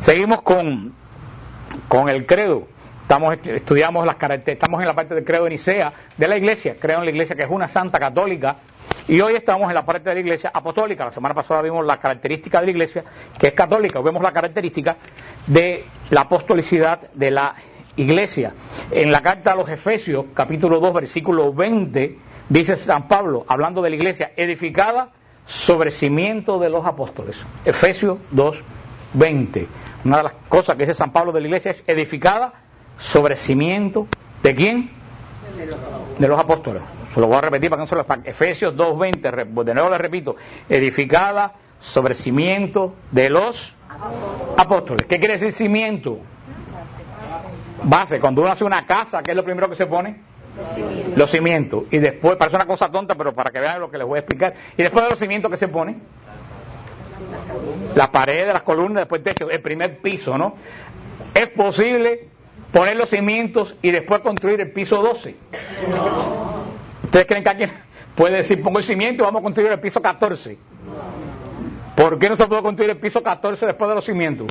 Seguimos con el credo. Estudiamos las características, estamos en la parte del credo de Nicea de la iglesia. Creo en la iglesia que es una santa católica. Y hoy estamos en la parte de la iglesia apostólica. La semana pasada vimos la característica de la iglesia, que es católica. Hoy vemos la característica de la apostolicidad de la iglesia. En la carta a los Efesios, capítulo 2, versículo 20, dice San Pablo, hablando de la iglesia, edificada sobre cimiento de los apóstoles. Efesios 2, 20. Una de las cosas que dice San Pablo de la iglesia es edificada sobre cimiento ¿de quién? De los apóstoles. Se lo voy a repetir para que no se lo espante. Efesios 2:20, de nuevo le repito, edificada sobre cimiento de los apóstoles. ¿Qué quiere decir cimiento? Base. Cuando uno hace una casa, ¿qué es lo primero que se pone? Los cimientos. Y después, parece una cosa tonta, pero para que vean lo que les voy a explicar. Y después de los cimientos, ¿qué se pone? Las paredes, las columnas, después el techo, el primer piso, ¿no? Es posible poner los cimientos y después construir el piso 12. ¿Ustedes creen que alguien puede decir, pongo el cimiento y vamos a construir el piso 14? ¿Por qué no se puede construir el piso 14 después de los cimientos?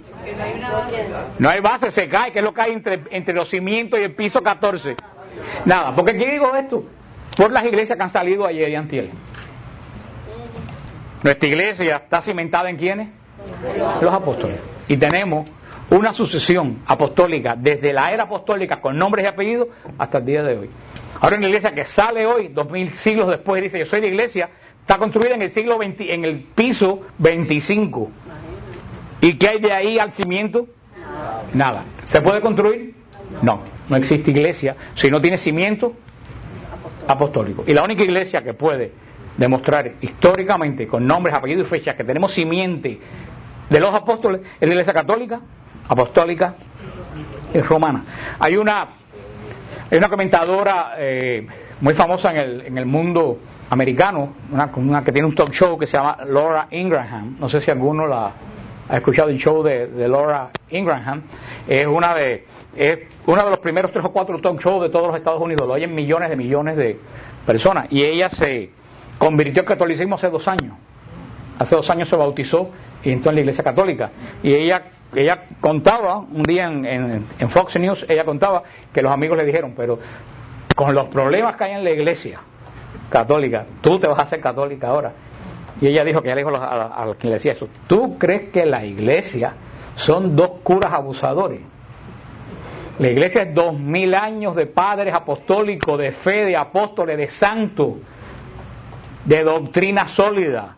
No hay base, se cae. ¿Qué es lo que hay entre los cimientos y el piso 14? Nada, ¿por qué digo esto? Por las iglesias que han salido ayer y antier. Nuestra iglesia está cimentada ¿en quiénes? Los apóstoles. Y tenemos una sucesión apostólica desde la era apostólica con nombres y apellidos hasta el día de hoy. Ahora una iglesia que sale hoy, 2000 siglos después, dice yo soy la iglesia, está construida en el siglo XX, en el piso 25. ¿Y qué hay de ahí al cimiento? Nada. ¿Se puede construir? No, no existe iglesia si no tiene cimiento apostólico. Y la única iglesia que puede demostrar históricamente con nombres, apellidos y fechas que tenemos simiente de los apóstoles es la iglesia católica, apostólica y romana. Hay una comentadora muy famosa en el mundo americano, una que tiene un talk show que se llama Laura Ingraham. No sé si alguno la ha escuchado el show de Laura Ingraham. Es uno de los primeros 3 o 4 talk shows de todos los Estados Unidos. Lo oyen millones de personas. Y ella se convirtió al catolicismo hace 2 años. Hace 2 años se bautizó y entró en la iglesia católica. Y ella contaba, un día en Fox News, ella contaba que los amigos le dijeron, pero con los problemas que hay en la iglesia católica, tú te vas a hacer católica ahora. Y ella dijo, que ella le dijo a quien le decía eso, ¿tú crees que la iglesia son 2 curas abusadores? La iglesia es 2000 años de padres apostólicos, de fe, de apóstoles, de santos, de doctrina sólida.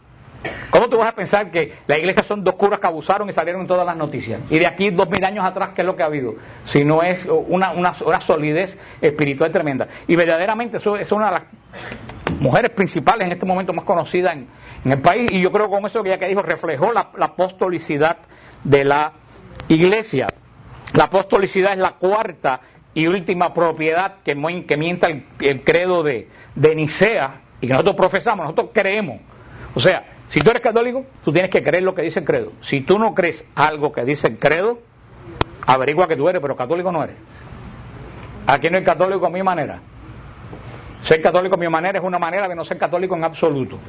¿Cómo tú vas a pensar que la iglesia son 2 curas que abusaron y salieron en todas las noticias? Y de aquí 2000 años atrás, ¿qué es lo que ha habido? Si no es una solidez espiritual tremenda. Y verdaderamente eso es una de las mujeres principales en este momento más conocidas en el país. Y yo creo que con eso que ella dijo reflejó la apostolicidad de la iglesia. La apostolicidad es la 4ª y última propiedad que mienta el credo de Nicea y que nosotros profesamos, nosotros creemos. O sea, si tú eres católico, tú tienes que creer lo que dice el credo. Si tú no crees algo que dice el credo, averigua que tú eres, pero católico no eres. Aquí no hay católico a mi manera. Ser católico a mi manera es una manera de no ser católico en absoluto.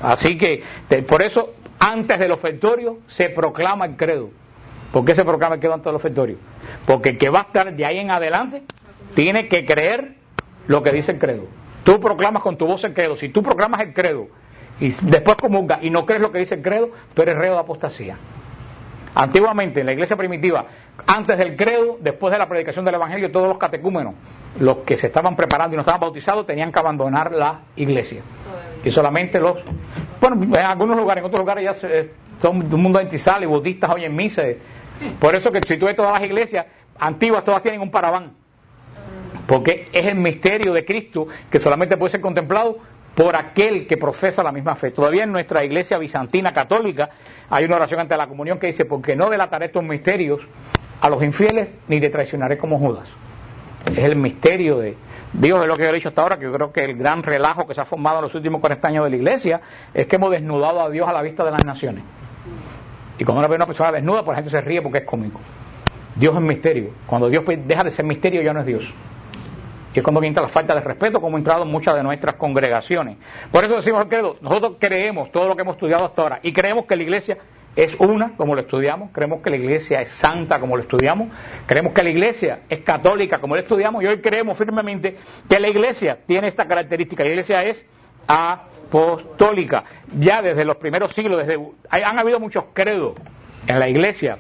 Así que, por eso, antes del ofertorio se proclama el credo. ¿Por qué se proclama el credo antes del ofertorio? Porque el que va a estar de ahí en adelante tiene que creer lo que dice el credo. Tú proclamas con tu voz el credo. Si tú proclamas el credo y después comulgas y no crees lo que dice el credo, tú eres reo de apostasía. Antiguamente, en la iglesia primitiva, antes del credo, después de la predicación del evangelio, todos los catecúmenos, los que se estaban preparando y no estaban bautizados, tenían que abandonar la iglesia. Y solamente en algunos lugares, en otros lugares ya son un mundo antisal y budistas hoy en misa. Por eso que si tú ves todas las iglesias antiguas, todas tienen un paraván. Porque es el misterio de Cristo que solamente puede ser contemplado por aquel que profesa la misma fe. Todavía en nuestra iglesia bizantina católica hay una oración ante la comunión que dice, porque no delataré estos misterios a los infieles, ni te traicionaré como Judas. Es el misterio de Dios, es lo que yo he dicho hasta ahora, que yo creo que el gran relajo que se ha formado en los últimos 40 años de la iglesia es que hemos desnudado a Dios a la vista de las naciones. Y cuando uno ve a una persona desnuda, pues la gente se ríe porque es cómico. Dios es misterio. Cuando Dios deja de ser misterio, ya no es Dios. Y es cuando viene la falta de respeto, como ha entrado en muchas de nuestras congregaciones. Por eso decimos el credo, nosotros creemos todo lo que hemos estudiado hasta ahora, y creemos que la iglesia es una, como lo estudiamos, creemos que la iglesia es santa, como lo estudiamos, creemos que la iglesia es católica, como lo estudiamos, y hoy creemos firmemente que la iglesia tiene esta característica. La iglesia es apostólica. Ya desde los primeros siglos, han habido muchos credos en la iglesia.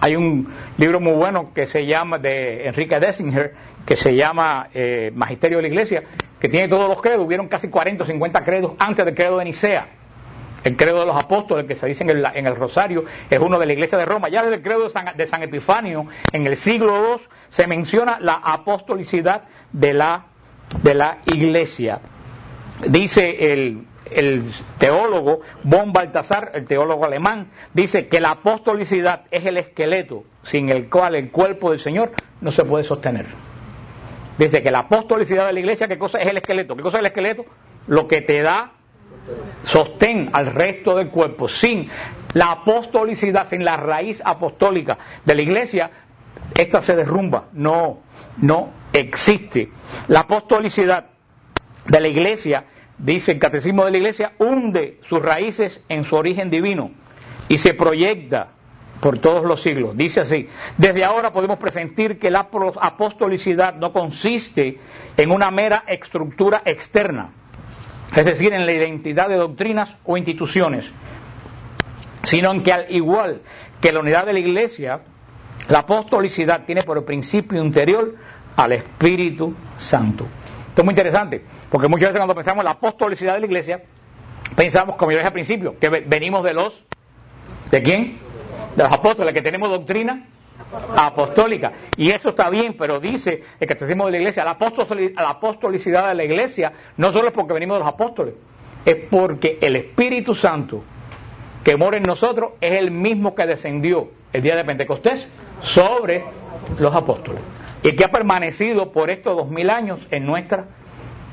Hay un libro muy bueno que se llama, de Enrique Dessinger, que se llama Magisterio de la Iglesia, que tiene todos los credos. Hubieron casi 40 o 50 credos antes del credo de Nicea. El credo de los apóstoles, que se dice en el Rosario, es uno de la Iglesia de Roma. Ya desde el credo de San Epifanio, en el siglo II, se menciona la apostolicidad de la Iglesia. Dice el teólogo von Balthasar, el teólogo alemán, dice que la apostolicidad es el esqueleto sin el cual el cuerpo del Señor no se puede sostener. Dice que la apostolicidad de la iglesia, ¿qué cosa es el esqueleto? ¿Qué cosa es el esqueleto? Lo que te da sostén al resto del cuerpo. Sin la apostolicidad, sin la raíz apostólica de la iglesia, esta se derrumba, no existe. La apostolicidad de la iglesia, dice el Catecismo de la Iglesia, hunde sus raíces en su origen divino y se proyecta por todos los siglos. Dice así: desde ahora podemos presentir que la apostolicidad no consiste en una mera estructura externa, es decir, en la identidad de doctrinas o instituciones, sino en que, al igual que la unidad de la Iglesia, la apostolicidad tiene por principio interior al Espíritu Santo. Esto es muy interesante, porque muchas veces cuando pensamos en la apostolicidad de la iglesia, pensamos, como yo dije al principio, que venimos ¿de quién? De los apóstoles, que tenemos doctrina apostólica. Y eso está bien, pero dice el Catecismo de la Iglesia, la apostolicidad de la iglesia no solo es porque venimos de los apóstoles, es porque el Espíritu Santo que mora en nosotros es el mismo que descendió el día de Pentecostés sobre los apóstoles, y que ha permanecido por estos 2000 años en nuestra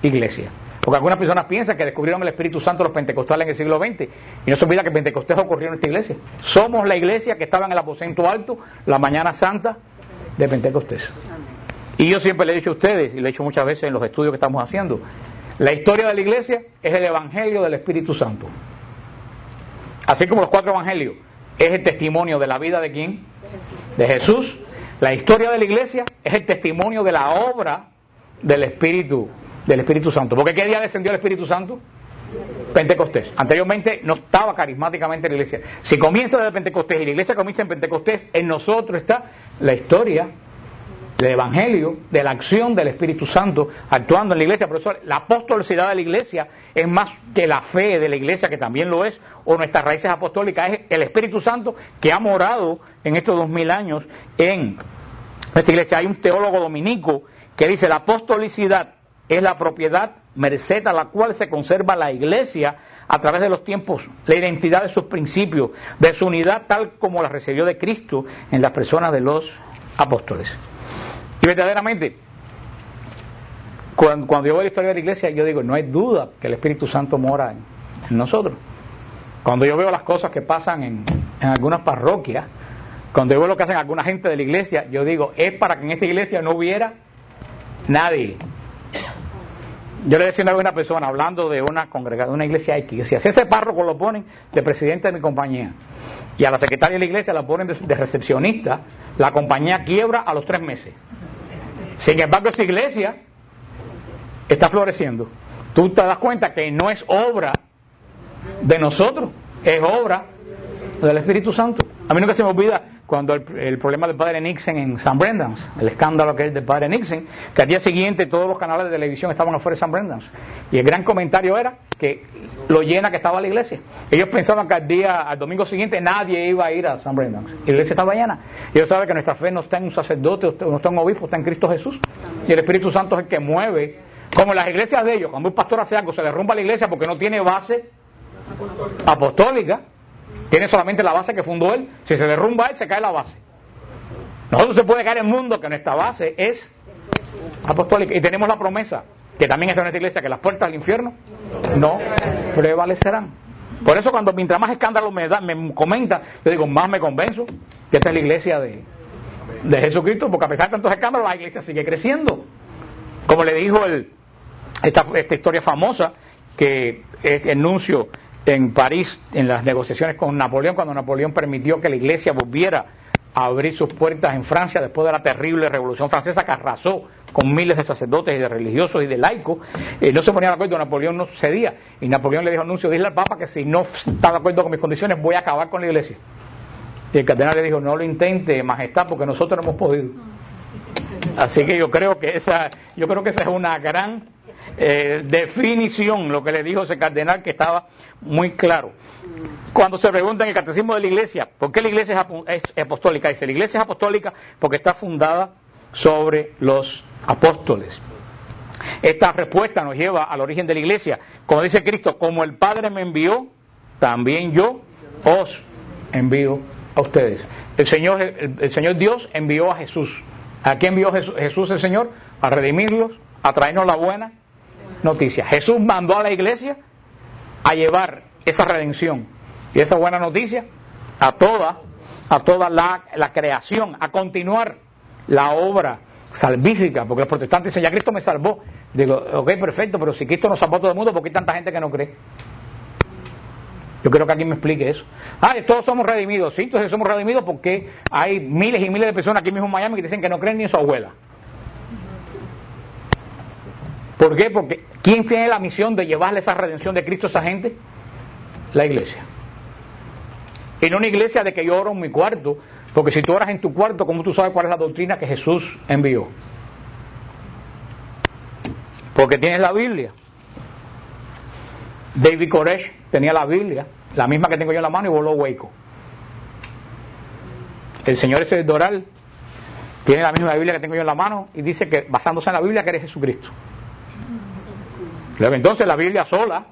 iglesia. Porque algunas personas piensan que descubrieron el Espíritu Santo los pentecostales en el siglo XX, y no se olvida que Pentecostés ocurrió en esta iglesia. Somos la iglesia que estaba en el aposento alto la mañana santa de Pentecostés. Y yo siempre le he dicho a ustedes, y lo he dicho muchas veces en los estudios que estamos haciendo, la historia de la iglesia es el Evangelio del Espíritu Santo. Así como los 4 evangelios es el testimonio de la vida de ¿quién? De Jesús. La historia de la iglesia es el testimonio de la obra del Espíritu Santo. ¿Porque qué día descendió el Espíritu Santo? Pentecostés. Anteriormente no estaba carismáticamente en la iglesia. Si comienza desde Pentecostés y la iglesia comienza en Pentecostés, en nosotros está la historia del Evangelio, de la acción del Espíritu Santo actuando en la iglesia. Por eso la apostolicidad de la iglesia es más que la fe de la iglesia, que también lo es, o nuestras raíces apostólicas. Es el Espíritu Santo que ha morado en estos 2000 años en nuestra iglesia. Hay un teólogo dominico que dice: la apostolicidad es la propiedad merced a la cual se conserva la iglesia a través de los tiempos, la identidad de sus principios, de su unidad tal como la recibió de Cristo en las personas de los apóstoles. Y verdaderamente, cuando yo veo la historia de la iglesia, yo digo, no hay duda que el Espíritu Santo mora en nosotros. Cuando yo veo las cosas que pasan en algunas parroquias, cuando yo veo lo que hacen alguna gente de la iglesia, yo digo, es para que en esta iglesia no hubiera nadie. Yo le decía a una persona, hablando de una congregación, una iglesia X, yo decía, si ese párroco lo ponen de presidente de mi compañía, y a la secretaria de la iglesia la ponen de recepcionista, la compañía quiebra a los 3 meses. Sin embargo, esa iglesia está floreciendo. Tú te das cuenta que no es obra de nosotros, es obra del Espíritu Santo. A mí nunca se me olvida cuando el problema del padre Nixon en St. Brendan's, el escándalo que es del padre Nixon, que al día siguiente todos los canales de televisión estaban afuera de St. Brendan's, y el gran comentario era que lo llena que estaba la iglesia. Ellos pensaban que al domingo siguiente nadie iba a ir a St. Brendan's, y la iglesia estaba llena. Ellos saben que nuestra fe no está en un sacerdote, no está en un obispo, está en Cristo Jesús, y el Espíritu Santo es el que mueve. Como las iglesias de ellos, cuando un pastor hace algo, se derrumba la iglesia porque no tiene base apostólica, tiene solamente la base que fundó él. Si se derrumba él, se cae la base. Nosotros se puede caer en el mundo que nuestra base es apostólica. Y tenemos la promesa, que también está en nuestra iglesia, que las puertas del infierno no prevalecerán. Por eso cuando mientras más escándalo me comenta, yo digo, más me convenzo que esta es la iglesia de Jesucristo, porque a pesar de tantos escándalos, la iglesia sigue creciendo. Como le dijo esta historia famosa que el nuncio en París, en las negociaciones con Napoleón, cuando Napoleón permitió que la iglesia volviera a abrir sus puertas en Francia después de la terrible Revolución Francesa que arrasó con miles de sacerdotes y de religiosos y de laicos. No se ponía de acuerdo, Napoleón no cedía, y Napoleón le dijo: Nuncio, dile al Papa que si no está de acuerdo con mis condiciones voy a acabar con la iglesia. Y el cardenal le dijo: no lo intente, majestad, porque nosotros no hemos podido. Así que yo creo que esa es una gran definición, lo que le dijo ese cardenal, que estaba muy claro. Cuando se pregunta en el catecismo de la iglesia, ¿por qué la iglesia es apostólica? Dice: la iglesia es apostólica porque está fundada sobre los apóstoles. Esta respuesta nos lleva al origen de la iglesia. Como dice Cristo: como el Padre me envió, también yo os envío a ustedes. El Señor Dios envió a Jesús. ¿A qué envió Jesús el Señor? A redimirlos, a traernos la buena noticia. Jesús mandó a la iglesia a llevar esa redención y esa buena noticia a toda la creación, a continuar la obra salvífica, porque los protestantes dicen: ya Cristo me salvó. Digo: ok, perfecto, pero si Cristo nos salvó a todo el mundo, ¿por qué hay tanta gente que no cree? Yo quiero que alguien me explique eso. Todos somos redimidos. Sí, entonces somos redimidos porque hay miles y miles de personas aquí mismo en Miami que dicen que no creen ni en su abuela. ¿Por qué? Porque ¿quién tiene la misión de llevarle esa redención de Cristo a esa gente? La iglesia. Y no una iglesia de que yo oro en mi cuarto, porque si tú oras en tu cuarto, ¿cómo tú sabes cuál es la doctrina que Jesús envió? Porque tienes la Biblia. David Koresh tenía la Biblia, la misma que tengo yo en la mano, y voló hueco. El señor ese Doral tiene la misma Biblia que tengo yo en la mano y dice que, basándose en la Biblia, que eres Jesucristo. Luego, entonces, la Biblia sola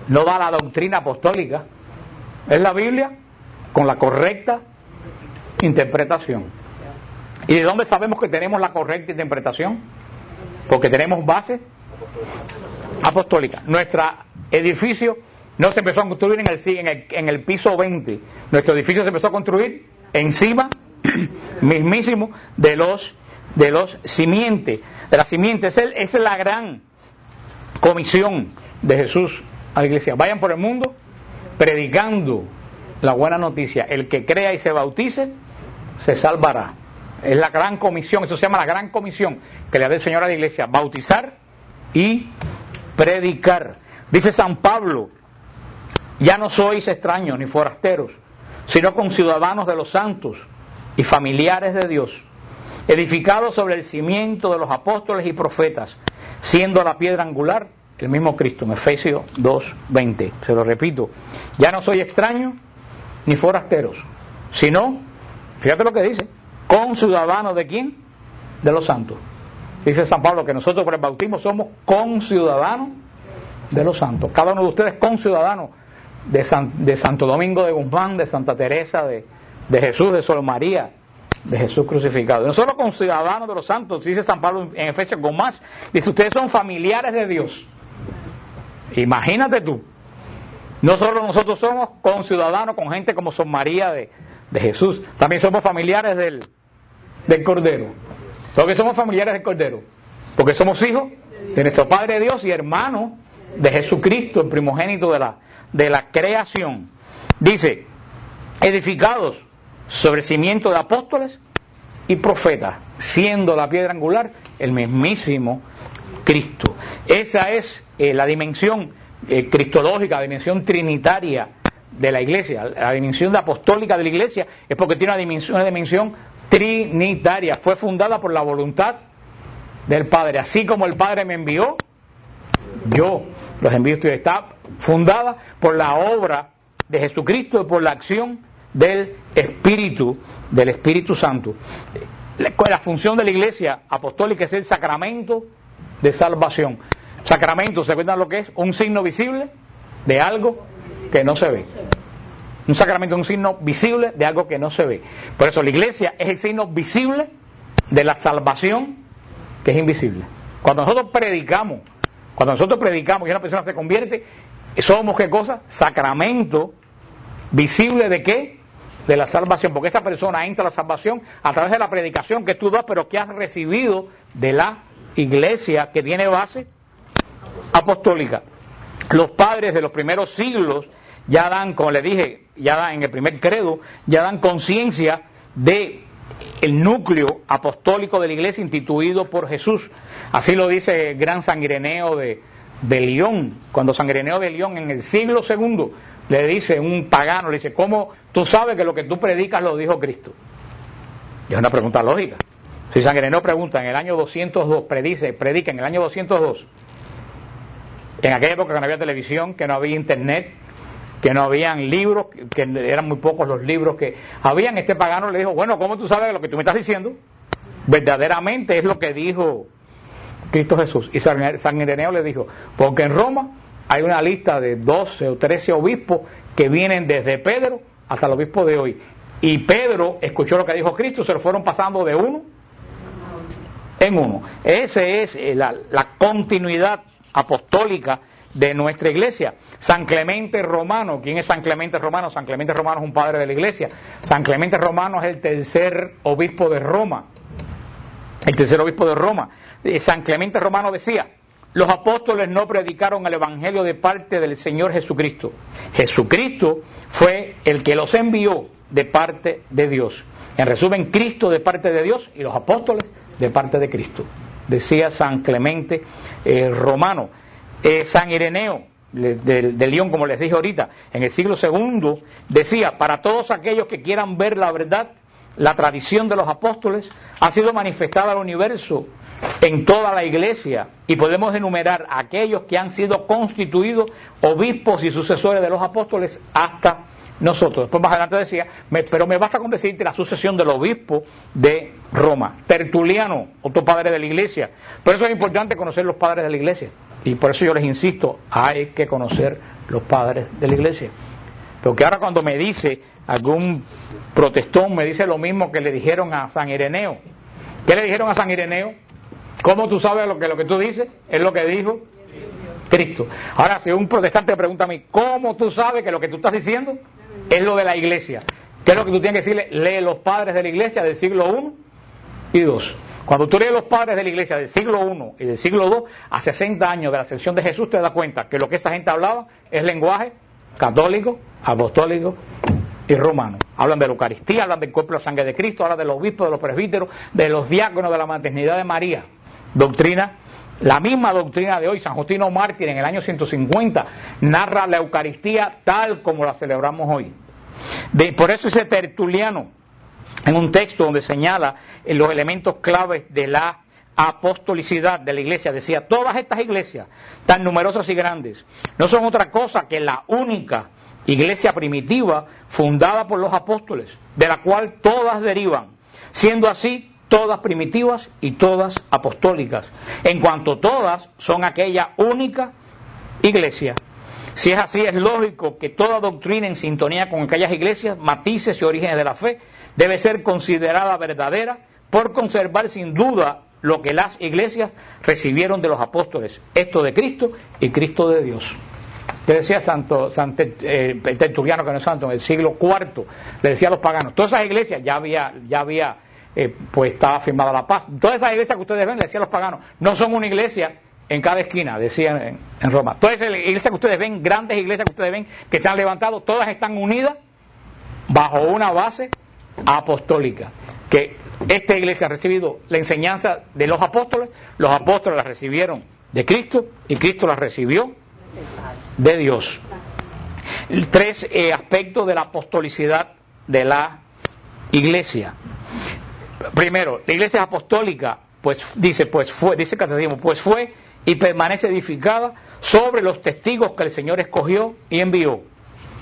no da la doctrina apostólica. Es la Biblia con la correcta interpretación. ¿Y de dónde sabemos que tenemos la correcta interpretación? Porque tenemos base apostólica. Nuestro edificio no se empezó a construir en el piso 20. Nuestro edificio se empezó a construir encima mismísimo de los simientes, de la simiente. Esa es la gran comisión de Jesús a la iglesia. Vayan por el mundo predicando la buena noticia. El que crea y se bautice se salvará. Es la gran comisión, eso se llama la gran comisión que le da el Señor a la iglesia: bautizar y predicar. Dice San Pablo: ya no sois extraños ni forasteros, sino conciudadanos de los santos y familiares de Dios, edificados sobre el cimiento de los apóstoles y profetas, siendo la piedra angular el mismo Cristo. En Efesios 2:20. Se lo repito: ya no soy extraños ni forasteros, sino, fíjate lo que dice, conciudadanos ¿de quién? De los santos. Dice San Pablo que nosotros por el bautismo somos conciudadanos de los santos. Cada uno de ustedes conciudadanos de Santo Domingo de Guzmán, de Santa Teresa, de Jesús, de Sol María, de Jesús crucificado. No solo conciudadanos de los santos, dice San Pablo en Efesios con más, dice: ustedes son familiares de Dios. Imagínate tú. No solo nosotros somos conciudadanos con gente como Sol María de Jesús, también somos familiares del Cordero. ¿Por qué somos familiares del Cordero? Porque somos hijos de nuestro Padre Dios y hermanos de Jesucristo, el primogénito de la creación. Dice: edificados sobre cimiento de apóstoles y profetas, siendo la piedra angular el mismísimo Cristo. Esa es la dimensión cristológica, la dimensión trinitaria de la iglesia. La dimensión apostólica de la iglesia es porque tiene una dimensión trinitaria. Fue fundada por la voluntad del Padre. Así como el Padre me envió, yo los envío a ustedes. Está fundada por la obra de Jesucristo y por la acción del Espíritu Santo. La función de la iglesia apostólica es el sacramento de salvación. Sacramento, ¿se acuerdan lo que es? Un signo visible de algo que no se ve. Un sacramento es un signo visible de algo que no se ve. Por eso la iglesia es el signo visible de la salvación que es invisible. Cuando nosotros predicamos y una persona se convierte, somos ¿qué cosa? Sacramento visible de ¿qué? De la salvación, porque esa persona entra a la salvación a través de la predicación que tú das, pero que has recibido de la iglesia que tiene base apostólica. los padres de los primeros siglos ya dan, como les dije, ya dan en el primer credo, ya dan conciencia de el núcleo apostólico de la iglesia instituido por Jesús. Así lo dice el gran San Ireneo de León, cuando San Ireneo de León en el siglo II le dice un pagano, le dice, ¿cómo tú sabes que lo que tú predicas lo dijo Cristo? Y es una pregunta lógica. Si San Ireneo pregunta en el año 202, predica en el año 202, en aquella época que no había televisión, que no había internet, que no habían libros, que eran muy pocos los libros que habían, este pagano le dijo, bueno, ¿cómo tú sabes que lo que tú me estás diciendo verdaderamente es lo que dijo Cristo Jesús? Y San Ireneo le dijo, porque en Roma hay una lista de 12 o 13 obispos que vienen desde Pedro hasta el obispo de hoy. Y Pedro escuchó lo que dijo Cristo, se lo fueron pasando de uno en uno. Esa es la continuidad apostólica de nuestra iglesia. San Clemente Romano, ¿quién es San Clemente Romano? San Clemente Romano es un padre de la iglesia. San Clemente Romano es el tercer obispo de Roma. El tercer obispo de Roma. San Clemente Romano decía, los apóstoles no predicaron el evangelio de parte del Señor Jesucristo. Jesucristo fue el que los envió de parte de Dios. En resumen, Cristo de parte de Dios y los apóstoles de parte de Cristo. Decía San Clemente Romano. San Ireneo de León, como les dije ahorita, en el siglo II, decía, para todos aquellos que quieran ver la verdad, la tradición de los apóstoles ha sido manifestada al universo en toda la iglesia, y podemos enumerar a aquellos que han sido constituidos obispos y sucesores de los apóstoles hasta nosotros. Después más adelante decía, pero me basta con decirte la sucesión del obispo de Roma. Tertuliano, otro padre de la iglesia. Por eso es importante conocer los padres de la iglesia, y por eso yo les insisto, hay que conocer los padres de la iglesia. Porque ahora cuando me dice algún protestón, me dice lo mismo que le dijeron a San Ireneo. ¿Qué le dijeron a San Ireneo? ¿Cómo tú sabes lo que tú dices? Es lo que dijo Cristo. Ahora, si un protestante me pregunta a mí, ¿cómo tú sabes que lo que tú estás diciendo es lo de la iglesia? ¿Qué es lo que tú tienes que decirle? Lee los padres de la iglesia del siglo I y II. Cuando tú lees los padres de la iglesia del siglo I y del siglo II, a 60 años de la ascensión de Jesús, te das cuenta que lo que esa gente hablaba es lenguaje católico, apostólico y romano. Hablan de la Eucaristía, hablan del cuerpo y la sangre de Cristo, hablan de los obispos, de los presbíteros, de los diáconos, de la maternidad de María. Doctrina, la misma doctrina de hoy. San Justino Mártir en el año 150 narra la Eucaristía tal como la celebramos hoy. Por eso ese Tertuliano, en un texto donde señala los elementos claves de la apostolicidad de la iglesia, decía, todas estas iglesias tan numerosas y grandes no son otra cosa que la única iglesia primitiva fundada por los apóstoles, de la cual todas derivan, siendo así todas primitivas y todas apostólicas, en cuanto todas son aquella única iglesia. Si es así, es lógico que toda doctrina en sintonía con aquellas iglesias, matices y orígenes de la fe, debe ser considerada verdadera por conservar sin duda lo que las iglesias recibieron de los apóstoles, esto de Cristo y Cristo de Dios. Que decía Tertuliano, que no es santo, en el siglo IV, le decía a los paganos, todas esas iglesias ya había pues estaba firmada la paz. Todas esas iglesias que ustedes ven, le decía a los paganos, no son una iglesia en cada esquina, decían en Roma. Todas esas iglesias que ustedes ven, grandes iglesias que ustedes ven, que se han levantado, todas están unidas bajo una base apostólica. Que esta iglesia ha recibido la enseñanza de los apóstoles la recibieron de Cristo y Cristo la recibió de Dios. 3 aspectos de la apostolicidad de la iglesia. Primero, la iglesia apostólica, dice el catecismo, fue y permanece edificada sobre los testigos que el Señor escogió y envió.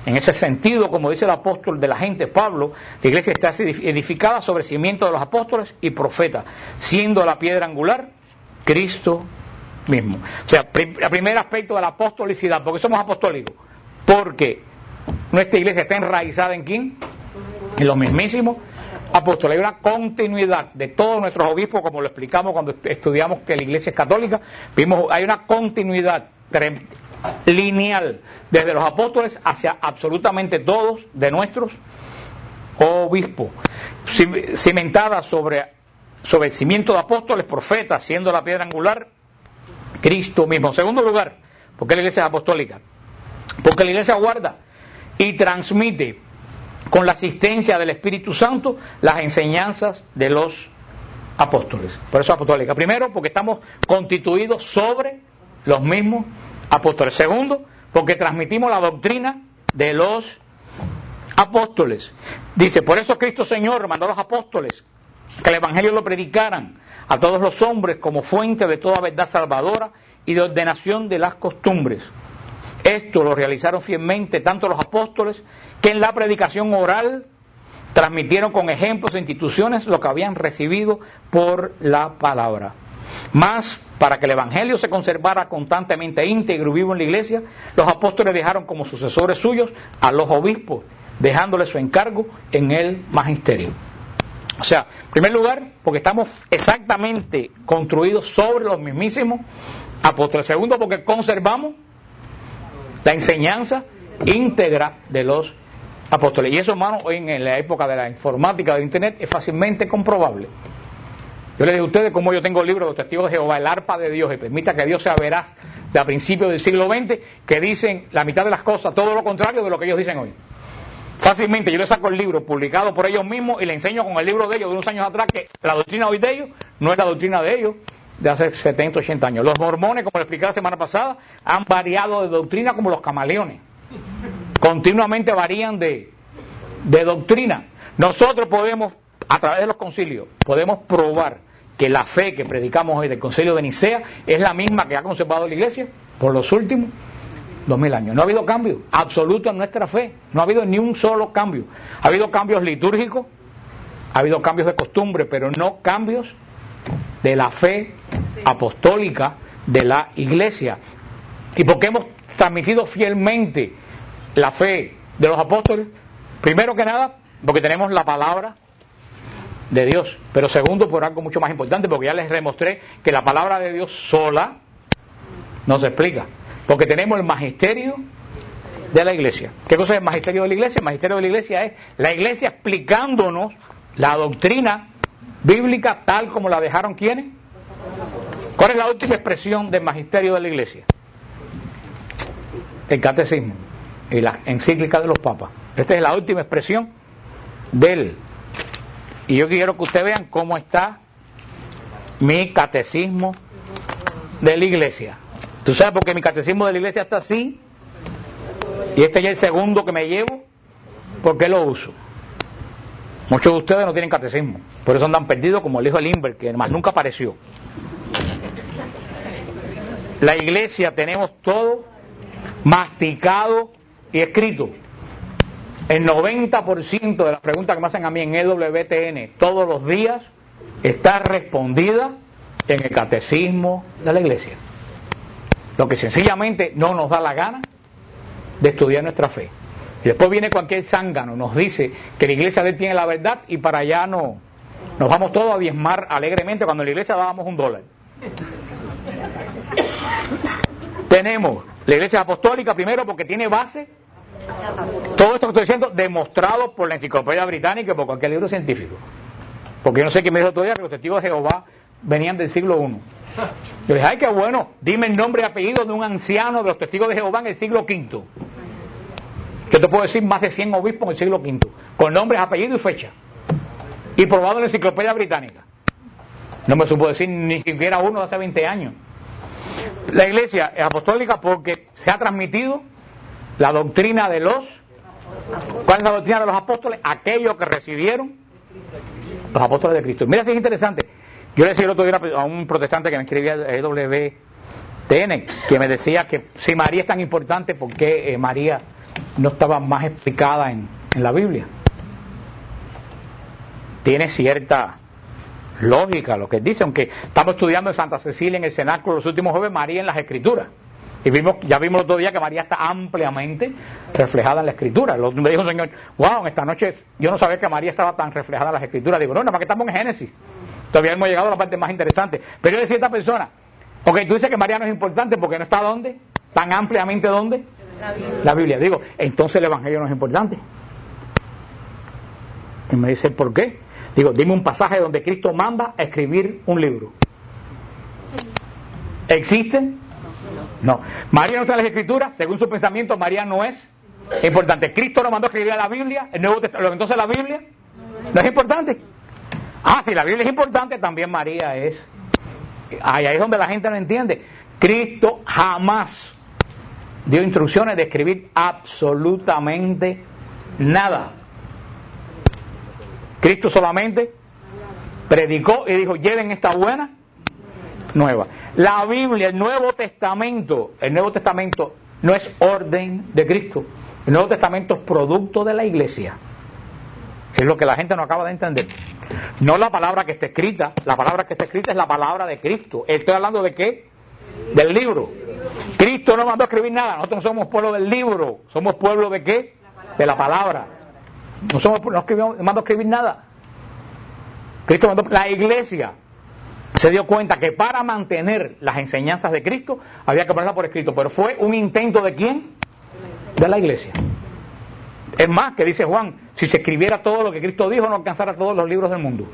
En ese sentido, como dice el apóstol de la gente, Pablo, la iglesia está edificada sobre el cimiento de los apóstoles y profetas, siendo la piedra angular Cristo mismo. O sea, el primer aspecto de la apostolicidad, ¿por qué somos apostólicos? Porque nuestra iglesia está enraizada ¿en quién? En los mismísimos apóstoles. Hay una continuidad de todos nuestros obispos, como lo explicamos cuando estudiamos que la iglesia es católica, hay una continuidad lineal desde los apóstoles hacia absolutamente todos de nuestros obispos, cimentada sobre el cimiento de apóstoles, profetas, siendo la piedra angular Cristo mismo. En segundo lugar, ¿Por qué la iglesia es apostólica? Porque la iglesia guarda y transmite con la asistencia del Espíritu Santo las enseñanzas de los apóstoles. Por eso es apostólica. Primero, porque estamos constituidos sobre los mismos apóstoles. Segundo, porque transmitimos la doctrina de los apóstoles. Dice, por eso Cristo Señor mandó a los apóstoles que el Evangelio lo predicaran a todos los hombres como fuente de toda verdad salvadora y de ordenación de las costumbres. Esto lo realizaron fielmente tanto los apóstoles que en la predicación oral transmitieron con ejemplos e instituciones lo que habían recibido por la palabra. Mas, para que el Evangelio se conservara constantemente íntegro y vivo en la iglesia, los apóstoles dejaron como sucesores suyos a los obispos, dejándoles su encargo en el magisterio. O sea, en primer lugar, porque estamos exactamente construidos sobre los mismísimos apóstoles. Segundo, porque conservamos la enseñanza íntegra de los apóstoles. Y eso, hermano, hoy en la época de la informática, de internet, es fácilmente comprobable. Yo les digo a ustedes cómo yo tengo libros de los testigos de Jehová, el arpa de Dios, y permita que Dios sea veraz de a principios del siglo XX, que dicen la mitad de las cosas, todo lo contrario de lo que ellos dicen hoy. Fácilmente yo le saco el libro publicado por ellos mismos y le enseño con el libro de ellos de unos años atrás que la doctrina hoy de ellos no es la doctrina de ellos de hace 70, 80 años. Los mormones, como les expliqué la semana pasada, han variado de doctrina como los camaleones. Continuamente varían de doctrina. Nosotros podemos, a través de los concilios, podemos probar que la fe que predicamos hoy del concilio de Nicea es la misma que ha conservado la iglesia por los últimos 2000 años. No ha habido cambio absoluto en nuestra fe. No ha habido ni un solo cambio. Ha habido cambios litúrgicos, ha habido cambios de costumbre, pero no cambios de la fe apostólica de la iglesia. Y porque hemos transmitido fielmente la fe de los apóstoles, primero que nada, porque tenemos la palabra de Dios, pero segundo, por algo mucho más importante, porque ya les demostré que la palabra de Dios sola no se explica, porque tenemos el magisterio de la iglesia. ¿Qué cosa es el magisterio de la iglesia? El magisterio de la iglesia es la iglesia explicándonos la doctrina bíblica tal como la dejaron ¿quiénes? ¿Cuál es la última expresión del magisterio de la iglesia? El catecismo y la encíclica de los papas. Esta es la última expresión de él. Y yo quiero que ustedes vean cómo está mi catecismo de la iglesia. ¿Tú sabes por qué mi catecismo de la iglesia está así? Y este ya es el segundo que me llevo. ¿Por qué lo uso? Muchos de ustedes no tienen catecismo, por eso andan perdidos como el hijo de Limber, que además nunca apareció. La iglesia tenemos todo masticado y escrito. El 90% de las preguntas que me hacen a mí en EWTN todos los días está respondida en el catecismo de la iglesia. Lo que sencillamente no nos da la gana de estudiar nuestra fe. Y después viene cualquier zángano, nos dice que la iglesia de él tiene la verdad y para allá no. Nos vamos todos a diezmar alegremente cuando en la iglesia dábamos $1. Tenemos la iglesia apostólica primero porque tiene base. Todo esto que estoy diciendo demostrado por la enciclopedia británica y por cualquier libro científico. Porque yo no sé quién me dijo todavía que los testigos de Jehová venían del siglo I. Yo dije, ay, qué bueno, dime el nombre y apellido de un anciano de los testigos de Jehová en el siglo V. Yo te puedo decir más de 100 obispos en el siglo V, con nombres, apellidos y fecha. Y probado en la enciclopedia británica. No me supo decir ni siquiera uno de hace 20 años. La iglesia es apostólica porque se ha transmitido la doctrina de los... ¿Cuál es la doctrina de los apóstoles? Aquello que recibieron los apóstoles de Cristo. Mira si es interesante. Yo le decía el otro día a un protestante que me escribía EWTN, que me decía que si María es tan importante, ¿por qué María no estaba más explicada en la Biblia? Tiene cierta lógica lo que dice, aunque estamos estudiando en Santa Cecilia en el cenáculo los últimos jueves María en las Escrituras. Y ya vimos el otro día que María está ampliamente reflejada en la Escritura. Me dijo un señor, wow, esta noche yo no sabía que María estaba tan reflejada en las Escrituras. Digo, no, ¿para qué estamos en Génesis? Todavía hemos llegado a la parte más interesante. Pero yo decía a esta persona, ok, tú dices que María no es importante porque no está ¿dónde? Tan ampliamente ¿dónde? La Biblia. Digo, entonces el Evangelio no es importante. Y me dice, ¿por qué? Digo, dime un pasaje donde Cristo manda a escribir un libro. ¿Existe? No. María no está en las Escrituras, según su pensamiento, María no es importante. Cristo nos mandó a escribir a la Biblia, el Nuevo Testamento, entonces la Biblia no es importante. Ah, si la Biblia es importante, también María es. Ahí es donde la gente no entiende. Cristo jamás dio instrucciones de escribir absolutamente nada. Cristo solamente predicó y dijo, lleven esta buena nueva. La Biblia, el Nuevo Testamento no es orden de Cristo. El Nuevo Testamento es producto de la iglesia. Es lo que la gente no acaba de entender. No la palabra que está escrita, la palabra que está escrita es la palabra de Cristo. Estoy hablando de ¿qué? Del libro. Cristo no mandó a escribir nada, nosotros no somos pueblo del libro, somos pueblo de ¿qué? De la palabra. No mandó a escribir nada. Cristo mandó, la iglesia se dio cuenta que para mantener las enseñanzas de Cristo había que ponerlas por escrito, pero fue un intento ¿de quién? De la iglesia. Es más, que dice Juan, si se escribiera todo lo que Cristo dijo, no alcanzara todos los libros del mundo.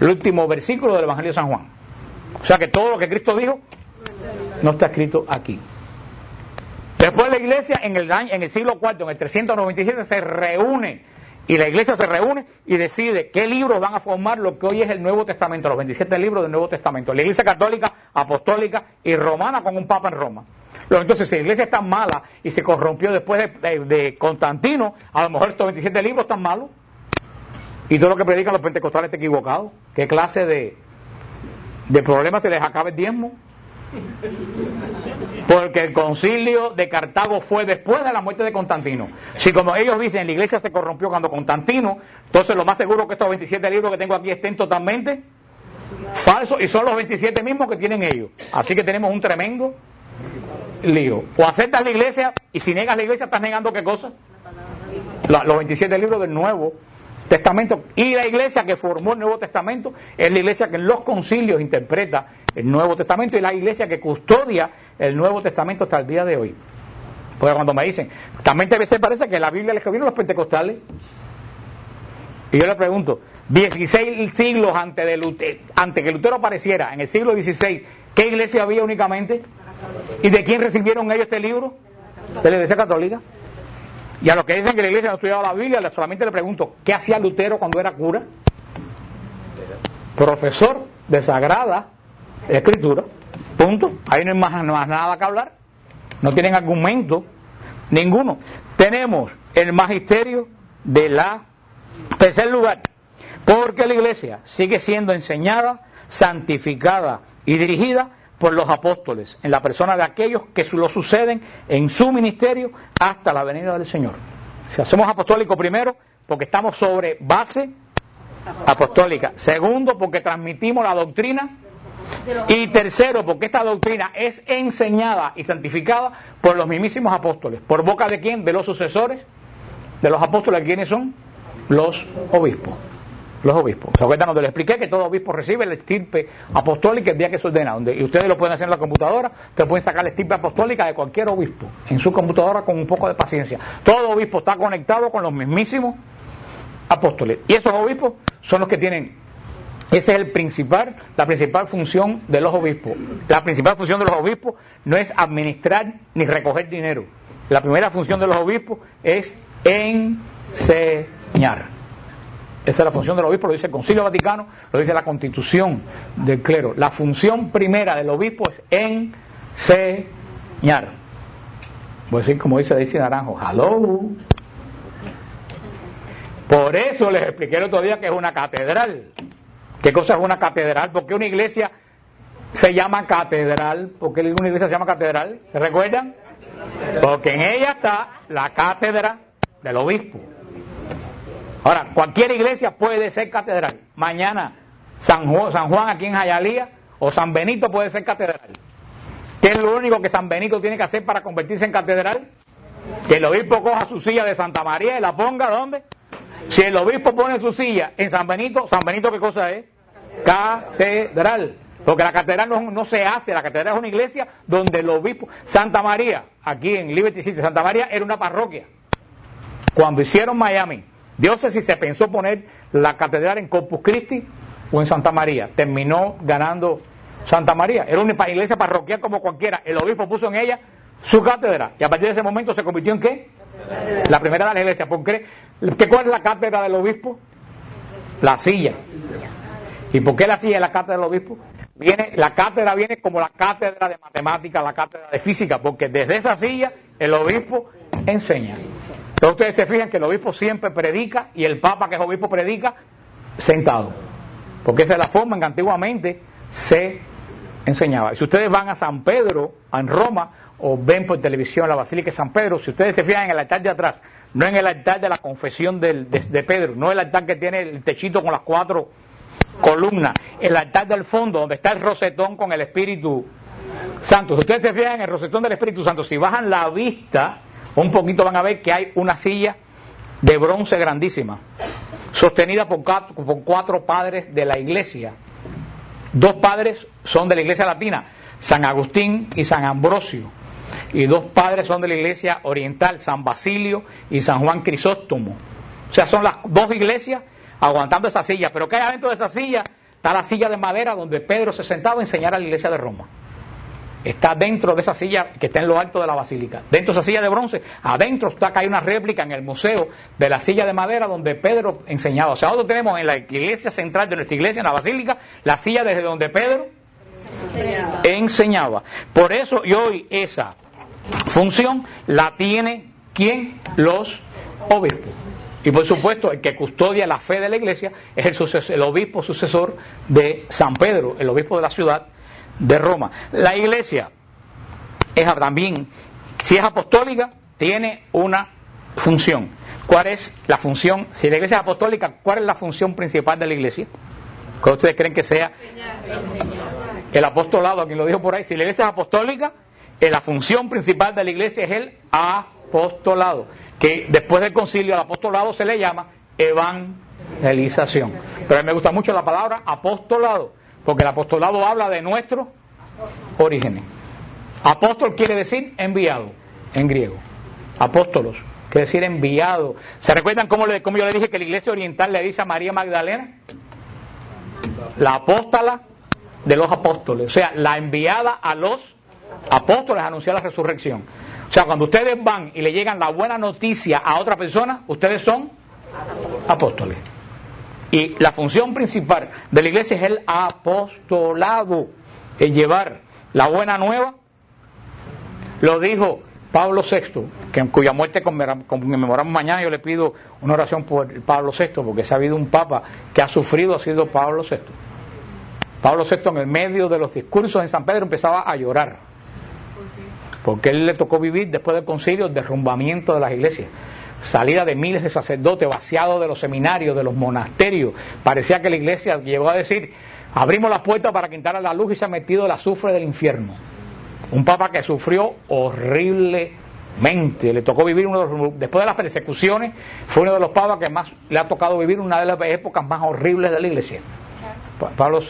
El último versículo del Evangelio de San Juan. O sea que todo lo que Cristo dijo no está escrito aquí. Después la iglesia en el siglo IV, en el 397, se reúne, y la iglesia se reúne y decide qué libros van a formar lo que hoy es el Nuevo Testamento, los 27 libros del Nuevo Testamento. La iglesia católica, apostólica y romana con un papa en Roma. Entonces, si la iglesia es tan mala y se corrompió después de Constantino, a lo mejor estos 27 libros están malos. Y todo lo que predican los pentecostales está equivocado. ¿Qué clase de problemas se les acaba el diezmo? Porque el concilio de Cartago fue después de la muerte de Constantino. Si como ellos dicen, la iglesia se corrompió cuando Constantino, entonces lo más seguro es que estos 27 libros que tengo aquí estén totalmente falsos y son los 27 mismos que tienen ellos. Así que tenemos un tremendo lío. O aceptas la iglesia y si niegas la iglesia estás negando ¿qué cosa? Los 27 libros del Nuevo Testamento. Y la iglesia que formó el Nuevo Testamento es la iglesia que en los concilios interpreta el Nuevo Testamento y la iglesia que custodia el Nuevo Testamento hasta el día de hoy. Porque cuando me dicen, también a veces parece que la Biblia le escribieron los pentecostales. Y yo le pregunto, 16 siglos antes que Lutero apareciera, en el siglo XVI, ¿qué iglesia había únicamente? ¿Y de quién recibieron ellos este libro? De la Iglesia Católica. Y a los que dicen que la iglesia no estudiaba la Biblia, solamente le pregunto, ¿qué hacía Lutero cuando era cura? Profesor de Sagrada Escritura. Punto. Ahí no hay más nada que hablar. No tienen argumento ninguno. Tenemos el magisterio de la tercer lugar, porque la iglesia sigue siendo enseñada, santificada y dirigida por los apóstoles, en la persona de aquellos que lo suceden en su ministerio hasta la venida del Señor. Si hacemos apostólico primero, porque estamos sobre base apostólica. Segundo, porque transmitimos la doctrina. Y tercero, porque esta doctrina es enseñada y santificada por los mismísimos apóstoles. ¿Por boca de quién? De los sucesores de los apóstoles. ¿Quiénes son? Los obispos. Los obispos. ¿Se acuerdan donde les expliqué que todo obispo recibe la estirpe apostólica el día que se ordena? Y ustedes lo pueden hacer en la computadora, ustedes pueden sacar la estirpe apostólica de cualquier obispo en su computadora con un poco de paciencia. Todo obispo está conectado con los mismísimos apóstoles. Y esos obispos son los que tienen, esa es la principal función de los obispos. La principal función de los obispos no es administrar ni recoger dinero. La primera función de los obispos es enseñar. Esa es la función del obispo, lo dice el Concilio Vaticano, lo dice la Constitución del clero. La función primera del obispo es enseñar. Voy a decir como dice Daisy Naranjo, hello. Por eso les expliqué el otro día que es una catedral. ¿Qué cosa es una catedral? ¿Por qué una iglesia se llama catedral? ¿Por qué una iglesia se llama catedral? ¿Se recuerdan? Porque en ella está la cátedra del obispo. Ahora, cualquier iglesia puede ser catedral. Mañana San Juan aquí en Hialeah o San Benito puede ser catedral. ¿Qué es lo único que San Benito tiene que hacer para convertirse en catedral? Que el obispo coja su silla de Santa María y la ponga ¿dónde? Si el obispo pone su silla en San Benito ¿qué cosa es? Catedral. Porque la catedral no se hace, la catedral es una iglesia donde el obispo... Santa María, aquí en Liberty City, Santa María era una parroquia. Cuando hicieron Miami, diócesis se pensó poner la catedral en Corpus Christi o en Santa María. Terminó ganando Santa María. Era una iglesia parroquial como cualquiera. El obispo puso en ella su cátedra. Y a partir de ese momento se convirtió en ¿qué? La primera de las iglesias. ¿Cuál es la cátedra del obispo? La silla. ¿Y por qué la silla es la cátedra del obispo? La cátedra viene como la cátedra de matemáticas, la cátedra de física, porque desde esa silla el obispo enseña. Entonces ustedes se fijan que el obispo siempre predica y el papa que es obispo predica sentado. Porque esa es la forma en que antiguamente se enseñaba. Si ustedes van a San Pedro, en Roma, o ven por televisión la Basílica de San Pedro, si ustedes se fijan en el altar de atrás, no en el altar de la confesión de Pedro, no el altar que tiene el techito con las 4 columnas, el altar del fondo donde está el rosetón con el Espíritu Santo. Si ustedes se fijan en el rosetón del Espíritu Santo, si bajan la vista un poquito van a ver que hay una silla de bronce grandísima, sostenida por 4 padres de la iglesia. 2 padres son de la iglesia latina, San Agustín y San Ambrosio, y 2 padres son de la iglesia oriental, San Basilio y San Juan Crisóstomo. O sea, son las 2 iglesias aguantando esa silla. Pero ¿qué hay adentro de esa silla? Está la silla de madera donde Pedro se sentaba a enseñar a la iglesia de Roma. Está dentro de esa silla que está en lo alto de la basílica. Dentro de esa silla de bronce, adentro está que hay una réplica en el museo de la silla de madera donde Pedro enseñaba. O sea, nosotros tenemos en la iglesia central de nuestra iglesia, en la basílica, la silla desde donde Pedro enseñaba. Por eso, y hoy esa función la tiene ¿quién? Los obispos. Y por supuesto, el que custodia la fe de la iglesia es el obispo sucesor de San Pedro, el obispo de la ciudad de Roma. La iglesia es también, si es apostólica, tiene una función. ¿Cuál es la función? Si la iglesia es apostólica, ¿cuál es la función principal de la iglesia? ¿Cuál ustedes creen que sea? El apostolado, quien lo dijo por ahí. Si la iglesia es apostólica, la función principal de la iglesia es el apostolado, que después del concilio al apostolado se le llama evangelización. Pero a mí me gusta mucho la palabra apostolado, porque el apostolado habla de nuestros orígenes. Apóstol quiere decir enviado, en griego. Apóstolos quiere decir enviado. ¿Se recuerdan cómo yo le dije que la iglesia oriental le dice a María Magdalena? La apóstola de los apóstoles, o sea, la enviada a los apóstoles a anunciar la resurrección. O sea, cuando ustedes van y le llegan la buena noticia a otra persona, ustedes son apóstoles. Y la función principal de la iglesia es el apostolado, el llevar la buena nueva. Lo dijo Pablo VI, cuya muerte conmemoramos mañana. Yo le pido una oración por Pablo VI, porque si ha habido un papa que ha sufrido, ha sido Pablo VI. Pablo VI, en el medio de los discursos en San Pedro, empezaba a llorar, porque él le tocó vivir después del concilio el derrumbamiento de las iglesias, salida de miles de sacerdotes, vaciado de los seminarios, de los monasterios. Parecía que la iglesia llegó a decir: abrimos las puertas para que entrara la luz, y se ha metido el azufre del infierno. Un papa que sufrió horriblemente, le tocó vivir después de las persecuciones, fue uno de los papas que más le ha tocado vivir una de las épocas más horribles de la iglesia. Pablo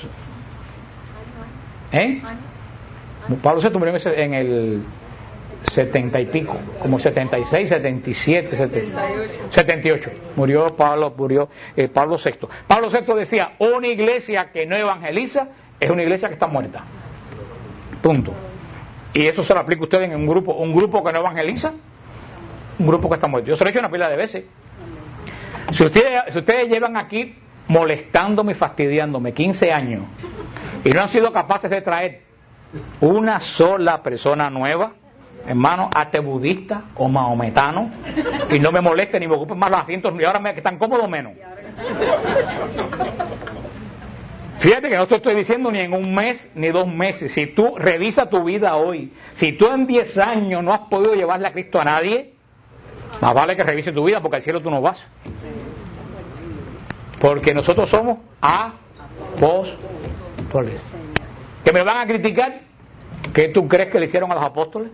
VI murió en el 70 y pico, como 76, 77, 78. Murió Pablo VI. Pablo VI decía: una iglesia que no evangeliza es una iglesia que está muerta. Punto. Y eso se lo aplica a ustedes en un grupo que no evangeliza, un grupo que está muerto. Yo se lo he hecho una pila de veces. Si ustedes llevan aquí molestándome y fastidiándome 15 años y no han sido capaces de traer una sola persona nueva, hermano, ate budista o maometano, y no me molesten ni me ocupen más los asientos, y ahora que están cómodos menos. Fíjate que no te estoy diciendo ni en un mes ni 2 meses. Si tú revisas tu vida hoy, si tú en 10 años no has podido llevarle a Cristo a nadie, más vale que revises tu vida, porque al cielo tú no vas. Porque nosotros somos apóstoles. ¿Que me van a criticar? ¿Qué tú crees que le hicieron a los apóstoles?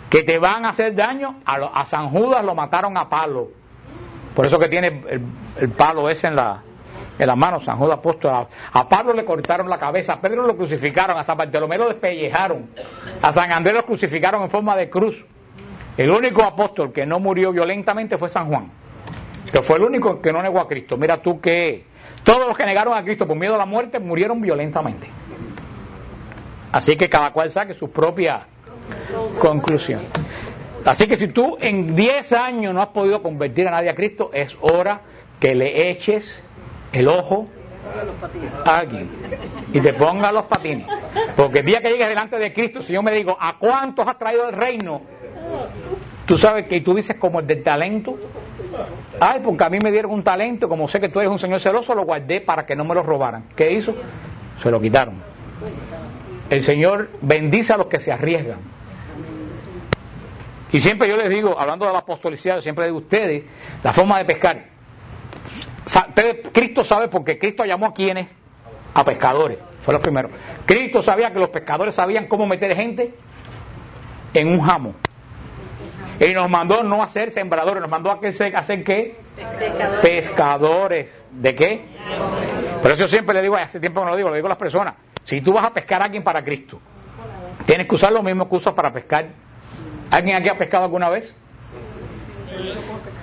¿Que te van a hacer daño? A San Judas lo mataron a palo. Por eso que tiene el palo ese en la mano, San Judas apóstol. A Pablo le cortaron la cabeza, a Pedro lo crucificaron, a San Bartolomé lo despellejaron, a San Andrés lo crucificaron en forma de cruz. El único apóstol que no murió violentamente fue San Juan. que fue el único que no negó a Cristo. Mira tú que todos los que negaron a Cristo por miedo a la muerte murieron violentamente. Así que cada cual saque su propia conclusión. Así que si tú en 10 años no has podido convertir a nadie a Cristo, es hora que le eches el ojo a alguien y te ponga los patines. Porque el día que llegues delante de Cristo, si yo me digo, ¿a cuántos has traído al reino? Tú sabes que tú dices como el del talento. Ay, porque a mí me dieron un talento, como sé que tú eres un señor celoso, lo guardé para que no me lo robaran. ¿Qué hizo? Se lo quitaron. El Señor bendice a los que se arriesgan. Y siempre yo les digo, hablando de la apostolicidad, siempre digo a ustedes, la forma de pescar. Cristo sabe, porque Cristo llamó a quienes, a pescadores, fue los primeros. Cristo sabía que los pescadores sabían cómo meter gente en un jamo. Y nos mandó no a ser sembradores, nos mandó a hacer ¿qué? Pescadores. ¿De qué? Por eso yo siempre le digo, hace tiempo que no lo digo a las personas, si tú vas a pescar a alguien para Cristo, tienes que usar lo mismo que usas para pescar. ¿Alguien aquí ha pescado alguna vez?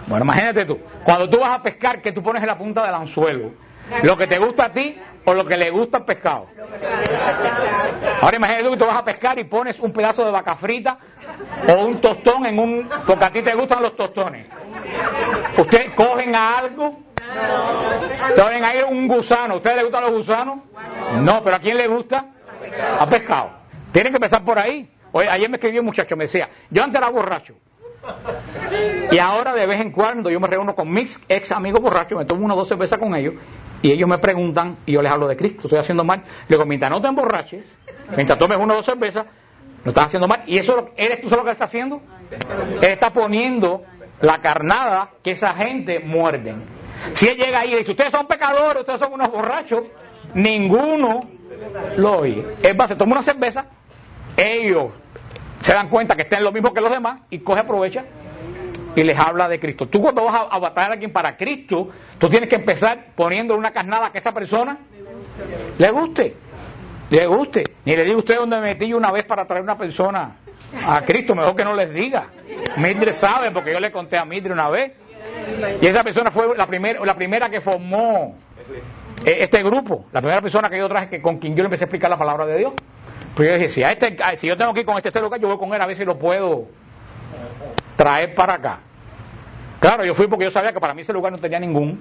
Bueno, imagínate tú, cuando tú vas a pescar, que tú pones en la punta del anzuelo, lo que te gusta a ti o lo que le gusta al pescado. Ahora imagínate tú que tú vas a pescar y pones un pedazo de vaca frita o un tostón en un... porque a ti te gustan los tostones. Ustedes cogen a algo, cogen ahí un gusano. ¿A ustedes les gustan los gusanos? No, pero ¿a quién le gusta? A pescado. Tienen que empezar por ahí. Oye, ayer me escribió un muchacho, me decía, yo antes era borracho y ahora de vez en cuando yo me reúno con mis ex amigos borrachos, me tomo 1 o 2 cervezas con ellos y ellos me preguntan y yo les hablo de Cristo, estoy haciendo mal. Le digo, mientras no te emborraches, mientras tomes 1 o 2 cervezas, no estás haciendo mal. Y eso, ¿tú sabes lo que está haciendo? Él está poniendo la carnada que esa gente muerde. Si él llega ahí y dice, ustedes son pecadores, ustedes son unos borrachos, ninguno lo oye. Él va, se toma una cerveza, ellos se dan cuenta que están lo mismo que los demás y coge, aprovecha y les habla de Cristo. Tú cuando vas a batallar a alguien para Cristo, tú tienes que empezar poniendo una carnada que a esa persona le guste. Ni le diga usted dónde me metí una vez para traer una persona a Cristo, mejor que no les diga. Mildred sabe, porque yo le conté a Mildred una vez y esa persona fue la primera que formó este grupo, la primera persona que yo traje, con quien yo le empecé a explicar la palabra de Dios. Pues yo dije, si yo tengo que ir con este local, yo voy con él a ver si lo puedo traer para acá. Claro, yo fui porque yo sabía que para mí ese lugar no tenía ningún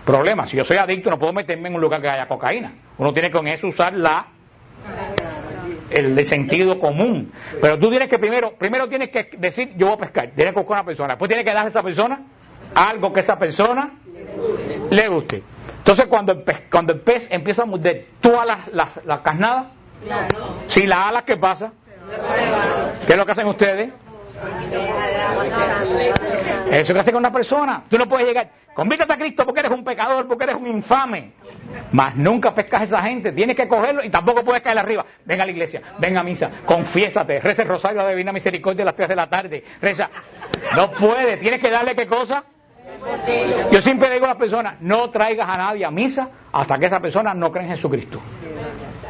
problema. Si yo soy adicto, no puedo meterme en un lugar que haya cocaína. Uno tiene con eso usar el de sentido común. Pero tú tienes que primero tienes que decir, yo voy a pescar. Tienes que buscar una persona. Después tienes que darle a esa persona algo que esa persona le guste. Entonces cuando el pez empieza a morder todas las carnadas, si la alas, ¿qué pasa? ¿Qué es lo que hacen ustedes? Eso que hace con una persona. Tú no puedes llegar, convírtete a Cristo porque eres un pecador, porque eres un infame. Mas nunca pescas a esa gente. Tienes que cogerlo y tampoco puedes caer arriba. Ven a la iglesia, ven a misa, confiésate, reza el rosario de Divina Misericordia a las 3 de la tarde. Reza. No puedes, tienes que darle ¿qué cosa? Yo siempre digo a las personas, no traigas a nadie a misa hasta que esa persona no cree en Jesucristo.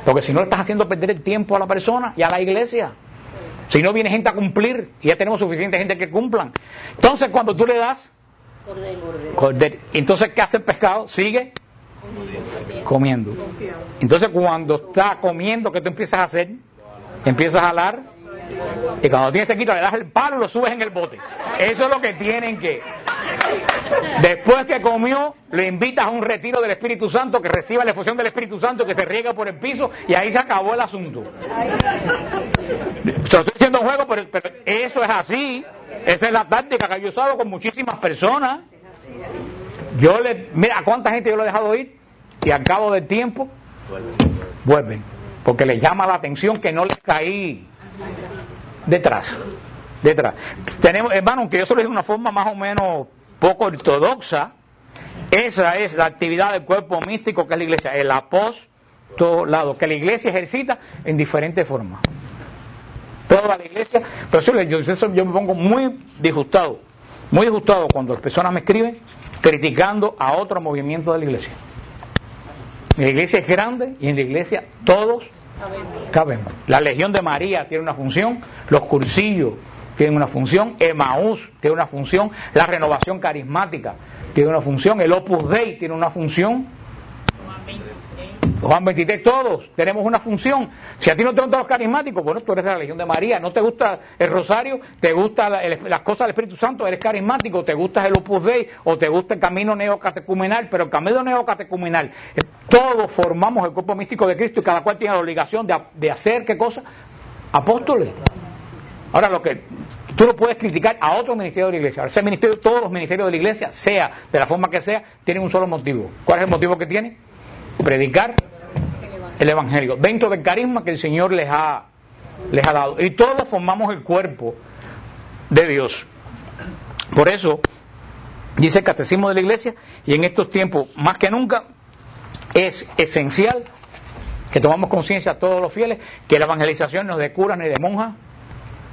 Porque si no, estás haciendo perder el tiempo a la persona y a la iglesia. Si no viene gente a cumplir, y ya tenemos suficiente gente que cumplan. Entonces cuando tú le das cordero, entonces ¿qué hace el pescado? Sigue comiendo. Entonces cuando está comiendo, ¿qué tú empiezas a hacer? Empiezas a jalar, y cuando tienes sequito le das el palo y lo subes en el bote. Eso es lo que tienen que... Después que comió, le invitas a un retiro del Espíritu Santo, que reciba la efusión del Espíritu Santo, que se riega por el piso, y ahí se acabó el asunto. Se lo estoy diciendo en juego, pero eso es así. Esa es la táctica que yo he usado con muchísimas personas. Mira a cuánta gente yo lo he dejado ir, y al cabo del tiempo vuelven, porque les llama la atención que no les caí detrás. Tenemos, hermano, aunque yo se lo dije de una forma más o menos poco ortodoxa, esa es la actividad del cuerpo místico que es la iglesia, el apostolado, que la iglesia ejercita en diferentes formas. Toda la iglesia, pero yo me pongo muy disgustado cuando las personas me escriben criticando a otro movimiento de la iglesia. La iglesia es grande y en la iglesia todos cabemos. La Legión de María tiene una función, los cursillos tiene una función, Emaús tiene una función, la renovación carismática tiene una función, el Opus Dei tiene una función, Juan 23, todos tenemos una función. Si a ti no te gustan los carismáticos, bueno, tú eres de la Legión de María. No te gusta el rosario, te gustan las cosas del Espíritu Santo, eres carismático, te gusta el Opus Dei o te gusta el camino neocatecumenal. Pero el camino neocatecumenal, todos formamos el cuerpo místico de Cristo y cada cual tiene la obligación de hacer, ¿qué cosa? Apóstoles. Ahora, lo que tú no puedes criticar a otro ministerio de la iglesia. Ese ministerio, todos los ministerios de la iglesia, sea de la forma que sea, tienen un solo motivo. ¿Cuál es el motivo que tiene? Predicar el evangelio dentro del carisma que el Señor les ha dado, y todos formamos el cuerpo de Dios. Por eso dice el catecismo de la iglesia, y en estos tiempos más que nunca es esencial que tomamos conciencia todos los fieles que la evangelización no es de curas ni de monjas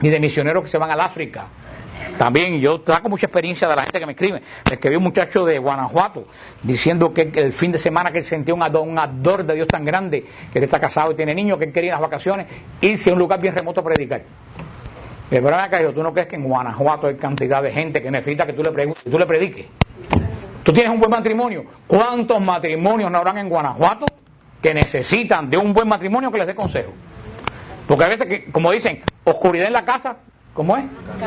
ni de misioneros que se van al África. También yo saco mucha experiencia de la gente que me escribe. Me escribió un muchacho de Guanajuato diciendo que el fin de semana que él sentía un ardor de Dios tan grande, que él está casado y tiene niños, que él quería en las vacaciones irse a un lugar bien remoto a predicar. El problema es que ¿tú no crees que en Guanajuato hay cantidad de gente que necesita que tú le prediques? Tú tienes un buen matrimonio. ¿Cuántos matrimonios no habrán en Guanajuato que necesitan de un buen matrimonio que les dé consejo? Porque a veces, como dicen, oscuridad en la casa, ¿cómo es?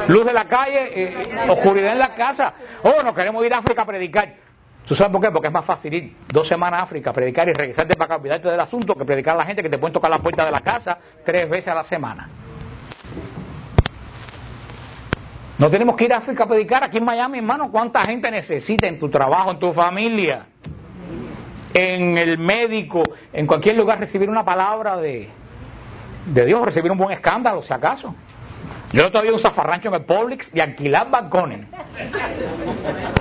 Luz de la calle, oscuridad en la casa. Oh, nos queremos ir a África a predicar. ¿Tú sabes por qué? Porque es más fácil ir 2 semanas a África a predicar y regresarte para acá, olvidarte del asunto, que predicar a la gente que te pueden tocar la puerta de la casa 3 veces a la semana. No tenemos que ir a África a predicar. Aquí en Miami, hermano, ¿cuánta gente necesita en tu trabajo, en tu familia, en el médico, en cualquier lugar recibir una palabra de Dios, recibir un buen escándalo, si acaso? Yo todavía un zafarrancho en el Publix de alquilar balcones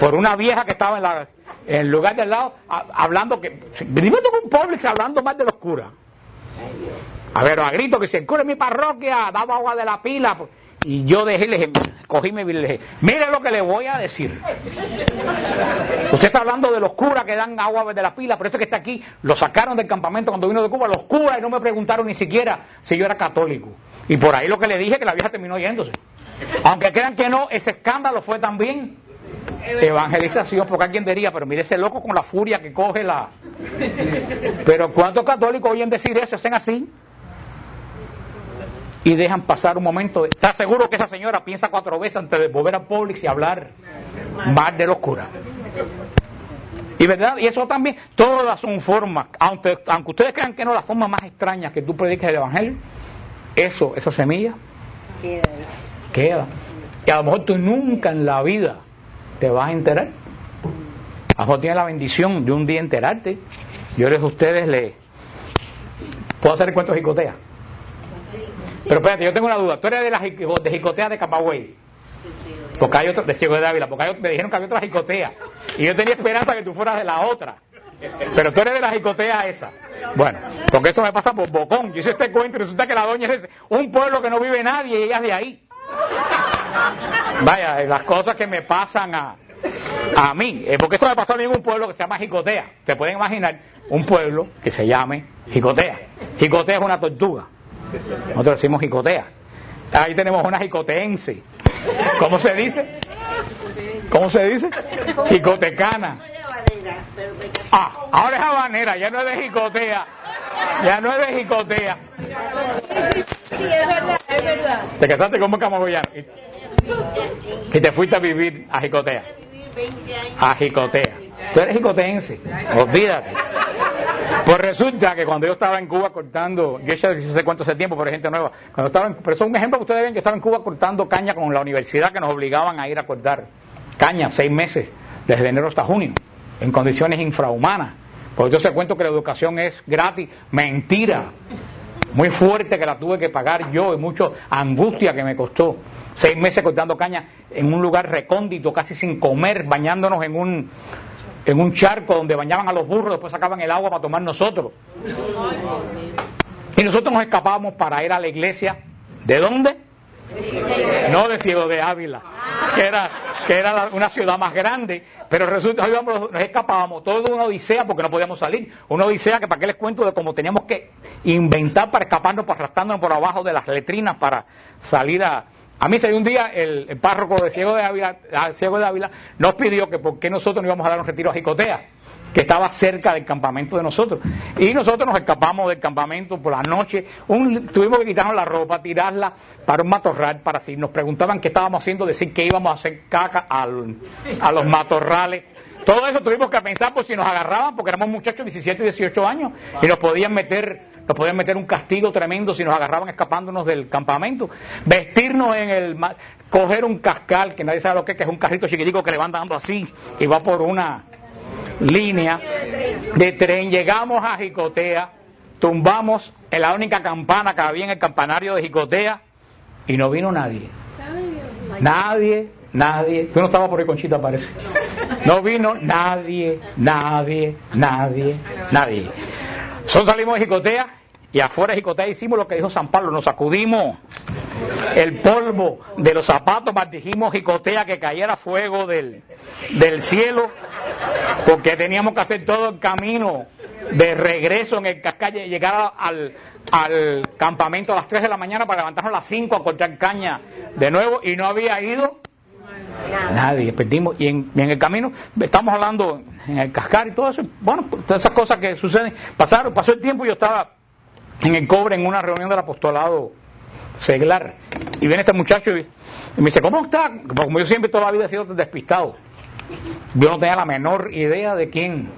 por una vieja que estaba en el lugar de al lado hablando que dime con un Publix hablando más de los curas. A ver, a grito que si el cura en mi parroquia daba agua de la pila, y yo cogí mi Biblia y le dije, mire lo que le voy a decir. Usted está hablando de los curas que dan agua de la pila, por eso que está aquí, lo sacaron del campamento cuando vino de Cuba, los curas, y no me preguntaron ni siquiera si yo era católico. Y por ahí lo que le dije, que la vieja terminó yéndose. Aunque crean que no, ese escándalo fue también evangelización, porque alguien diría, pero mire ese loco con la furia que coge la... Pero ¿cuántos católicos oyen decir eso, hacen así? Y dejan pasar un momento. ¿Está seguro que esa señora piensa 4 veces antes de volver a Publix y hablar más de los curas? Y verdad, y eso también, todas son formas, aunque ustedes crean que no, las formas más extrañas que tú prediques el evangelio, esa semilla queda. Y a lo mejor tú nunca en la vida te vas a enterar. A lo mejor tienes la bendición de un día enterarte. Yo a ustedes puedo hacer el cuento de Jicotea. Pero espérate, yo tengo una duda. Tú eres de Jicotea de Camagüey. Porque hay otro, de Ciego de Ávila, porque me dijeron que había otra Jicotea. Y yo tenía esperanza que tú fueras de la otra. Pero tú eres de la Jicotea esa. Bueno, porque eso me pasa por Bocón. Yo hice este cuento y resulta que la doña es un pueblo que no vive nadie y ella es de ahí. Vaya, las cosas que me pasan a mí. Porque esto me pasó a mí en un pueblo que se llama Jicotea. Se pueden imaginar un pueblo que se llame Jicotea. Jicotea es una tortuga. Nosotros decimos jicotea. Ahí tenemos una jicoteense. ¿Cómo se dice? ¿Cómo se dice? Jicotecana. Ahora es habanera, ya no es de jicotea. Ya no es de jicotea. Sí, es verdad. Te casaste como camagüeyano y te fuiste a vivir a Jicotea. A Jicotea. Tú eres jicoteense, olvídate. Pues resulta que cuando yo estaba en Cuba cortando, yo ya no sé cuánto hace tiempo, pero hay gente nueva, pero eso es un ejemplo que ustedes ven, que estaba en Cuba cortando caña con la universidad, que nos obligaban a ir a cortar caña 6 meses, desde enero hasta junio, en condiciones infrahumanas. Porque yo se cuento que la educación es gratis, mentira, muy fuerte, que la tuve que pagar yo, y mucha angustia que me costó. 6 meses cortando caña en un lugar recóndito, casi sin comer, bañándonos en un charco donde bañaban a los burros, después sacaban el agua para tomar nosotros. Y nosotros nos escapábamos para ir a la iglesia. ¿De dónde? No de Ciego de Ávila, que era una ciudad más grande, pero resulta que nos escapábamos, todo una odisea porque no podíamos salir. Una odisea que para qué les cuento de cómo teníamos que inventar para escaparnos, para arrastrándonos por abajo de las letrinas para salir a A mí un día el párroco de Ciego de Ávila nos pidió que por qué nosotros no íbamos a dar un retiro a Jicotea, que estaba cerca del campamento de nosotros. Y nosotros nos escapamos del campamento por la noche, tuvimos que quitarnos la ropa, tirarla para un matorral, para si nos preguntaban qué estábamos haciendo, decir que íbamos a hacer caca a los matorrales. Todo eso tuvimos que pensar por si nos agarraban, porque éramos muchachos de 17 y 18 años, y nos podían meter un castigo tremendo si nos agarraban escapándonos del campamento. Vestirnos coger un cascal, que nadie sabe lo que es un carrito chiquitico que le van dando así, y va por una línea de tren. Llegamos a Jicotea, tumbamos en la única campana que había en el campanario de Jicotea, y no vino nadie. Nadie. Tú no estabas por ahí, Conchita, parece. No vino nadie. Salimos de Jicotea, y afuera de Jicotea hicimos lo que dijo San Pablo, nos sacudimos el polvo de los zapatos, maldijimos Jicotea, que cayera fuego del cielo, porque teníamos que hacer todo el camino de regreso en el cascal, llegar al campamento a las 3 de la mañana para levantarnos a las 5 a cortar caña de nuevo, y no había ido nadie. Perdimos, y en el camino estamos hablando en el cascar y todo eso, bueno, todas esas cosas que suceden. Pasó el tiempo y yo estaba en el Cobre en una reunión del apostolado seglar, y viene este muchacho y me dice, ¿cómo está? Como yo siempre toda la vida he sido despistado, yo no tenía la menor idea de quién,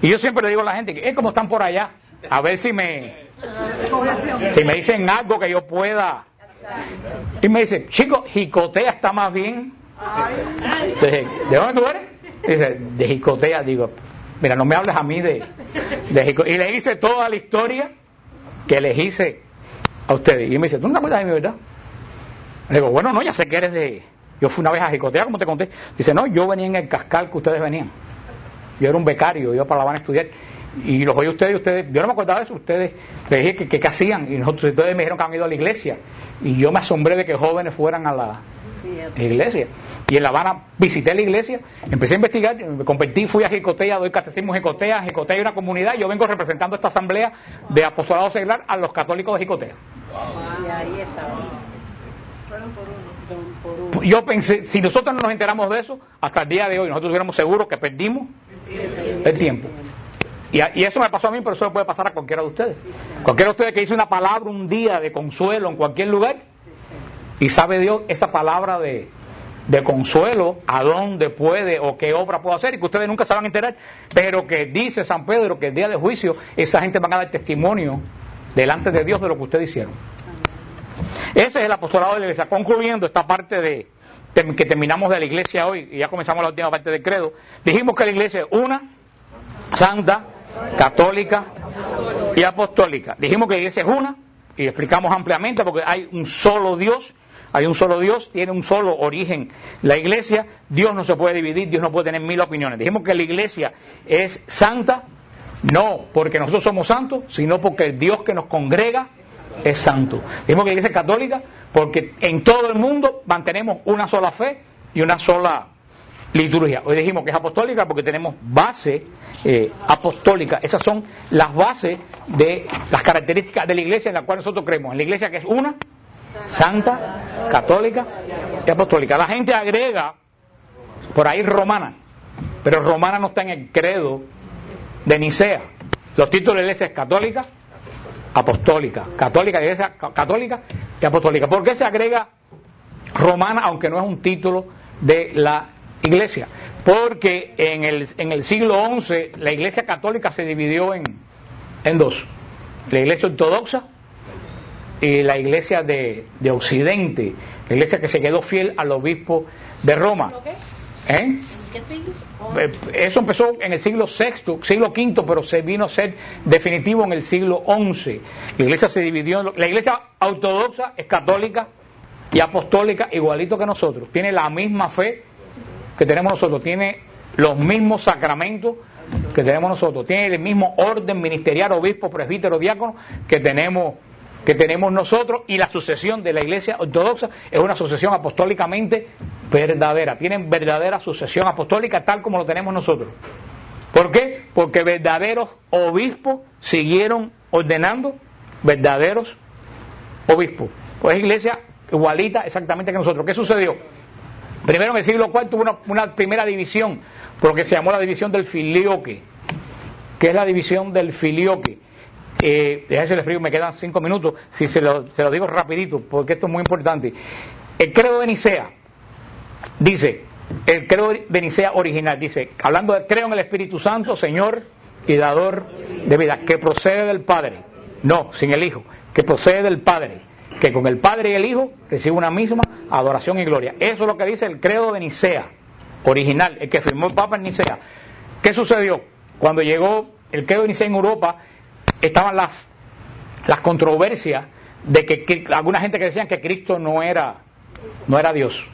y yo siempre le digo a la gente que ¿cómo están por allá? A ver si me dicen algo que yo pueda. Y me dice, chico, Jicotea está más bien. Entonces, ¿de dónde tú eres? Dice, de Jicotea. Digo, mira, no me hables a mí de Jicotea. Y le hice toda la historia que les hice a ustedes. Y me dice, ¿tú no te acuerdas de mí, verdad? Le digo, bueno, no, ya sé que eres de... Yo fui una vez a Jicotea, como te conté. Dice, no, yo venía en el cascal que ustedes venían. Yo era un becario, iba para La Habana a estudiar. Y los oí ustedes, yo no me acordaba de eso, ustedes les dije que qué hacían, y ustedes me dijeron que han ido a la iglesia, y yo me asombré de que jóvenes fueran a la iglesia. Y en La Habana visité la iglesia, empecé a investigar, me convertí, fui a Jicotea, doy catecismo en Jicotea hay una comunidad, y yo vengo representando esta asamblea de apostolado seglar a los católicos de Jicotea. Y ahí está. Yo pensé, si nosotros no nos enteramos de eso, hasta el día de hoy nosotros estuviéramos seguros que perdimos el tiempo. Y eso me pasó a mí, pero eso le puede pasar a cualquiera de ustedes. Cualquiera de ustedes que dice una palabra un día de consuelo en cualquier lugar, y sabe Dios esa palabra de consuelo, a dónde puede o qué obra puede hacer, y que ustedes nunca se van a enterar, pero que dice San Pedro que el día del juicio esa gente van a dar testimonio delante de Dios de lo que ustedes hicieron. Ese es el apostolado de la iglesia. Concluyendo esta parte que terminamos de la iglesia hoy, y ya comenzamos la última parte del credo, dijimos que la iglesia es una, santa, católica y apostólica. Dijimos que la iglesia es una, y explicamos ampliamente, porque hay un solo Dios, tiene un solo origen. La iglesia, Dios no se puede dividir, Dios no puede tener 1000 opiniones. Dijimos que la iglesia es santa, no porque nosotros somos santos, sino porque el Dios que nos congrega es santo. Dijimos que la iglesia es católica porque en todo el mundo mantenemos una sola fe y una sola liturgia. Hoy dijimos que es apostólica porque tenemos base apostólica. Esas son las bases de las características de la iglesia en la cual nosotros creemos. En la iglesia que es una, santa, católica y apostólica. La gente agrega por ahí romana, pero romana no está en el credo de Nicea. Los títulos de la iglesia es católica, apostólica, iglesia católica y apostólica. ¿Por qué se agrega romana, aunque no es un título de la iglesia? Porque en el siglo XI la iglesia católica se dividió en dos: la iglesia ortodoxa y la iglesia de Occidente, la iglesia que se quedó fiel al obispo de Roma. Eso empezó en el siglo VI, siglo V, pero se vino a ser definitivo en el siglo XI. La iglesia se dividió, la iglesia ortodoxa es católica y apostólica igualito que nosotros, tiene la misma fe que tenemos nosotros, tiene los mismos sacramentos que tenemos nosotros, tiene el mismo orden ministerial, obispo, presbítero, diácono que tenemos nosotros, y la sucesión de la iglesia ortodoxa es una sucesión apostólicamente verdadera, tienen verdadera sucesión apostólica tal como lo tenemos nosotros. ¿Por qué? Porque verdaderos obispos siguieron ordenando verdaderos obispos. Pues es iglesia igualita exactamente que nosotros. ¿Qué sucedió? Primero en el siglo IV hubo una primera división, por lo que se llamó la división del filioque. ¿Qué es la división del filioque? Déjense les frío, me quedan 5 minutos, si se lo digo rapidito, porque esto es muy importante. El credo de Nicea dice, el credo de Nicea original dice, hablando de creo en el Espíritu Santo, Señor y dador de vida, que procede del Padre, no, sin el Hijo, que procede del Padre, que con el Padre y el Hijo recibe una misma adoración y gloria. Eso es lo que dice el credo de Nicea original, el que firmó el Papa en Nicea. ¿Qué sucedió? Cuando llegó el credo de Nicea en Europa, estaban las controversias de que alguna gente que decían que Cristo no era Dios.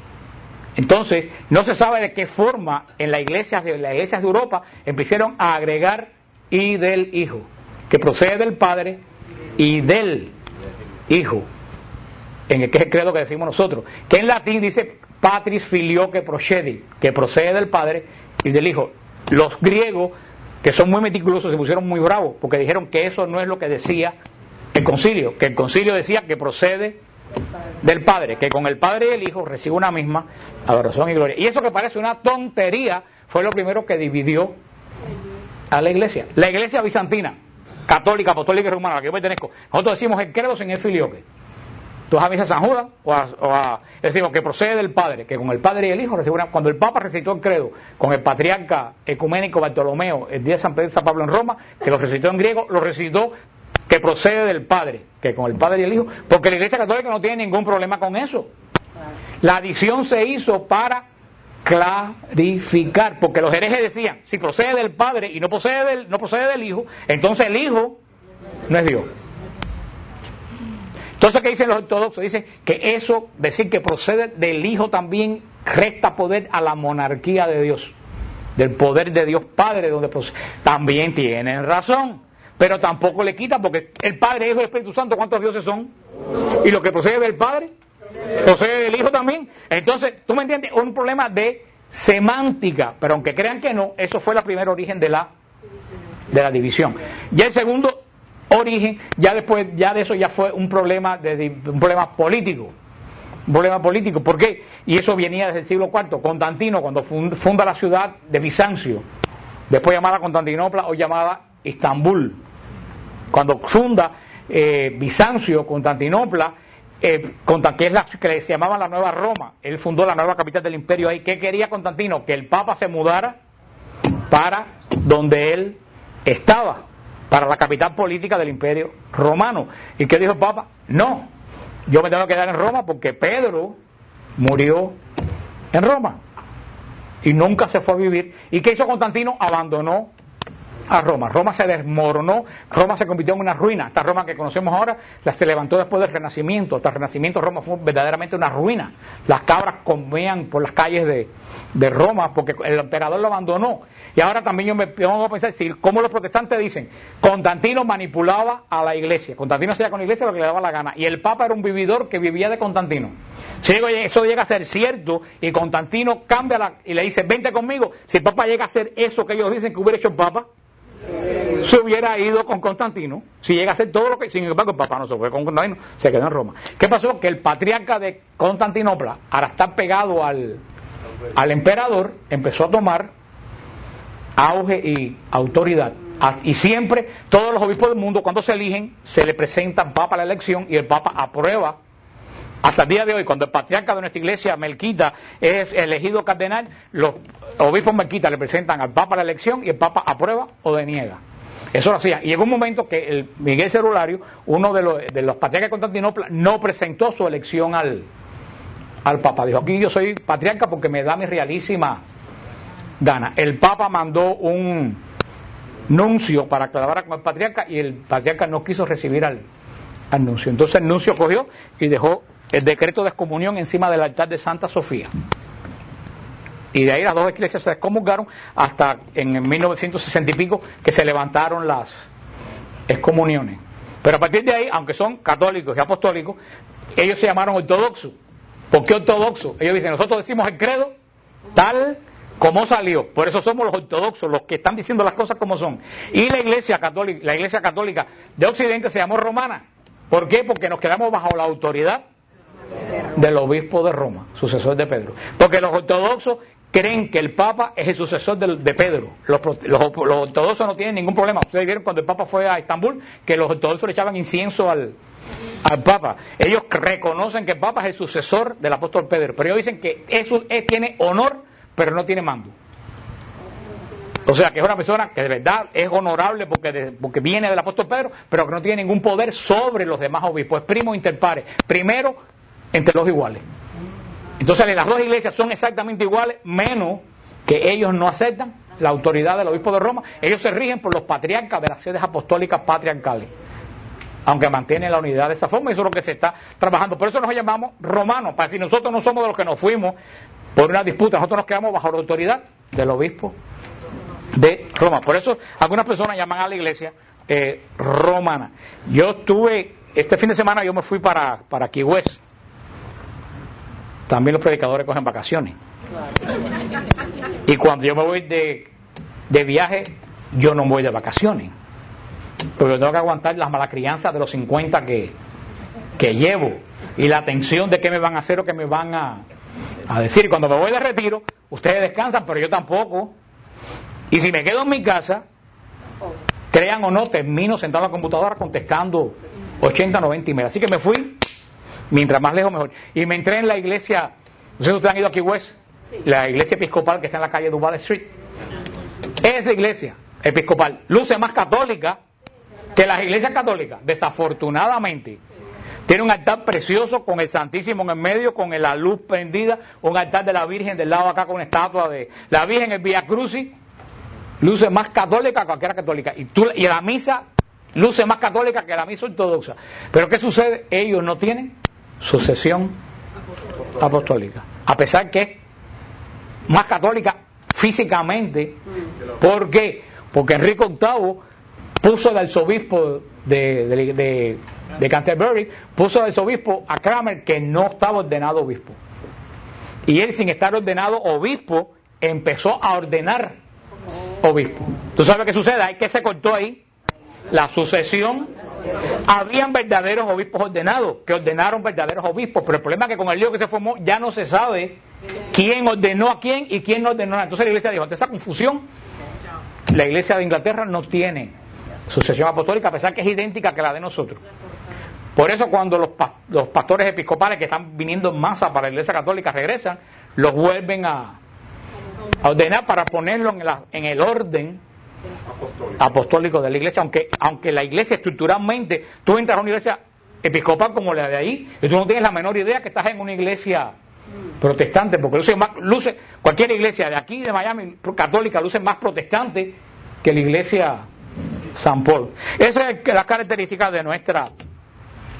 Entonces, no se sabe de qué forma en las iglesias de Europa empezaron a agregar y del Hijo, que procede del Padre y del Hijo, en el que es el credo que decimos nosotros, que en latín dice Patris Filioque Procedi, que procede del Padre y del Hijo. Los griegos, que son muy meticulosos, se pusieron muy bravos, porque dijeron que eso no es lo que decía el concilio, que el concilio decía que procede del Padre, que con el Padre y el Hijo recibe una misma adoración y gloria. Y eso que parece una tontería fue lo primero que dividió a la iglesia. La iglesia bizantina, católica, apostólica y romana, a la que yo pertenezco, nosotros decimos el credo sin el filioque. Tú vas a misa San Judas decimos que procede del Padre, que con el Padre y el Hijo recibe una. Cuando el Papa recitó el credo con el patriarca ecuménico Bartolomeo el día de San Pedro y San Pablo en Roma, que lo recitó en griego, lo recitó que procede del Padre, que con el Padre y el Hijo, porque la Iglesia Católica no tiene ningún problema con eso. La adición se hizo para clarificar, porque los herejes decían, si procede del Padre y no procede del Hijo, entonces el Hijo no es Dios. Entonces, ¿qué dicen los ortodoxos? Dicen que eso, decir que procede del Hijo también resta poder a la monarquía de Dios, del poder de Dios Padre, donde procede. También tienen razón, pero tampoco le quita, porque el Padre, Hijo y Espíritu Santo, ¿cuántos dioses son? Y lo que procede del Padre, procede del Hijo también. Entonces, ¿tú me entiendes? Un problema de semántica, pero aunque crean que no, eso fue el primer origen de la división. Ya el segundo origen, ya después, ya de eso ya fue un problema político. Un problema político, ¿por qué? Y eso venía desde el siglo IV, Constantino, cuando funda la ciudad de Bizancio, después llamada Constantinopla o llamada Estambul. Cuando funda Bizancio, Constantinopla, que es la que se llamaba la Nueva Roma, él fundó la nueva capital del imperio ahí. ¿Qué quería Constantino? Que el Papa se mudara para donde él estaba, para la capital política del imperio romano. ¿Y qué dijo el Papa? No, yo me tengo que quedar en Roma porque Pedro murió en Roma y nunca se fue a vivir. ¿Y qué hizo Constantino? Abandonó a Roma. Roma se desmoronó, Roma se convirtió en una ruina. Esta Roma que conocemos ahora se levantó después del Renacimiento. Hasta el Renacimiento Roma fue verdaderamente una ruina. Las cabras comían por las calles de Roma porque el emperador lo abandonó. Y ahora también yo me pongo a pensar, como los protestantes dicen, Constantino manipulaba a la iglesia. Constantino hacía con la iglesia lo que le daba la gana. Y el Papa era un vividor que vivía de Constantino. Si eso llega a ser cierto y Constantino cambia y le dice, vente conmigo, si el Papa llega a hacer eso que ellos dicen que hubiera hecho el Papa, se hubiera ido con Constantino. Si llega a hacer todo lo que... Sin embargo, el Papa no se fue con Constantino, se quedó en Roma. ¿Qué pasó? Que el patriarca de Constantinopla, al estar pegado al emperador, empezó a tomar auge y autoridad. Y siempre, todos los obispos del mundo, cuando se eligen, se le presenta al Papa la elección y el Papa aprueba. Hasta el día de hoy, cuando el patriarca de nuestra iglesia, Melquita, es elegido cardenal, los obispos Melquita le presentan al Papa la elección y el Papa aprueba o deniega. Eso lo hacía. Y llegó un momento que el Miguel Cerulario, uno de los patriarcas de Constantinopla, no presentó su elección al Papa. Dijo, aquí yo soy patriarca porque me da mi realísima gana. El Papa mandó un nuncio para que hablara con el patriarca y el patriarca no quiso recibir al nuncio. Entonces el nuncio cogió y dejó el decreto de excomunión encima del altar de Santa Sofía. Y de ahí las dos iglesias se excomulgaron hasta en 1960 y pico que se levantaron las excomuniones. Pero a partir de ahí, aunque son católicos y apostólicos, ellos se llamaron ortodoxos. ¿Por qué ortodoxos? Ellos dicen, nosotros decimos el credo tal como salió. Por eso somos los ortodoxos, los que están diciendo las cosas como son. Y la iglesia católica de Occidente se llamó romana. ¿Por qué? Porque nos quedamos bajo la autoridad del obispo de Roma, sucesor de Pedro. Porque los ortodoxos creen que el Papa es el sucesor de Pedro. Los ortodoxos no tienen ningún problema. Ustedes vieron cuando el Papa fue a Estambul que los ortodoxos le echaban incienso al Papa. Ellos reconocen que el Papa es el sucesor del apóstol Pedro, pero ellos dicen que eso tiene honor, pero no tiene mando. O sea, que es una persona que de verdad es honorable porque viene del apóstol Pedro, pero que no tiene ningún poder sobre los demás obispos. Es primo inter pares, primero entre los iguales. Entonces las dos iglesias son exactamente iguales, menos que ellos no aceptan la autoridad del obispo de Roma. Ellos se rigen por los patriarcas de las sedes apostólicas patriarcales, aunque mantienen la unidad de esa forma. Eso es lo que se está trabajando. Por eso nos llamamos romanos, para decir, nosotros no somos de los que nos fuimos por una disputa, nosotros nos quedamos bajo la autoridad del obispo de Roma. Por eso algunas personas llaman a la iglesia romana. Yo estuve, este fin de semana yo me fui para Key West. También los predicadores cogen vacaciones. Y cuando yo me voy de viaje, yo no voy de vacaciones. Porque tengo que aguantar las malas crianzas de los 50 que llevo. Y la tensión de qué me van a hacer o qué me van a decir. Y cuando me voy de retiro, ustedes descansan, pero yo tampoco. Y si me quedo en mi casa, crean o no, termino sentado en la computadora contestando 80, 90 emails. Así que me fui. Mientras más lejos mejor. Y me entré en la iglesia, no sé si ustedes han ido a Key West, la iglesia episcopal que está en la calle Duval Street. Esa iglesia episcopal luce más católica que las iglesias católicas. Desafortunadamente, tiene un altar precioso con el Santísimo en el medio, con la luz prendida, un altar de la Virgen del lado acá con una estatua de la Virgen, el Vía Crucis. Luce más católica que cualquiera católica. Y la misa luce más católica que la misa ortodoxa. Pero ¿qué sucede? Ellos no tienen sucesión apostólica, a pesar que es más católica físicamente. ¿Por qué? Porque Enrique VIII puso de arzobispo de Canterbury, puso de arzobispo a Cranmer, que no estaba ordenado obispo, y él, sin estar ordenado obispo, empezó a ordenar obispo. ¿Tú sabes qué sucede? Hay que se cortó ahí la sucesión. Habían verdaderos obispos ordenados que ordenaron verdaderos obispos, pero el problema es que con el lío que se formó ya no se sabe quién ordenó a quién y quién no ordenó a quién. Entonces la iglesia dijo, ante esa confusión, la iglesia de Inglaterra no tiene sucesión apostólica, a pesar que es idéntica que la de nosotros. Por eso cuando los pastores episcopales que están viniendo en masa para la iglesia católica regresan, los vuelven a ordenar para ponerlo en el orden apostólico de la iglesia, aunque la iglesia estructuralmente, tú entras a una iglesia episcopal como la de ahí y tú no tienes la menor idea que estás en una iglesia protestante, porque luce cualquier iglesia de aquí de Miami católica luce más protestante que la iglesia San Paul. Esa es las características de nuestra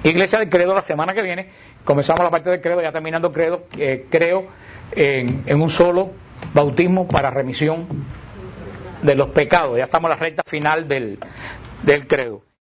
iglesia del credo. La semana que viene comenzamos la parte del credo, ya terminando el credo, creo en un solo bautismo para remisión de los pecados. Ya estamos en la recta final del credo.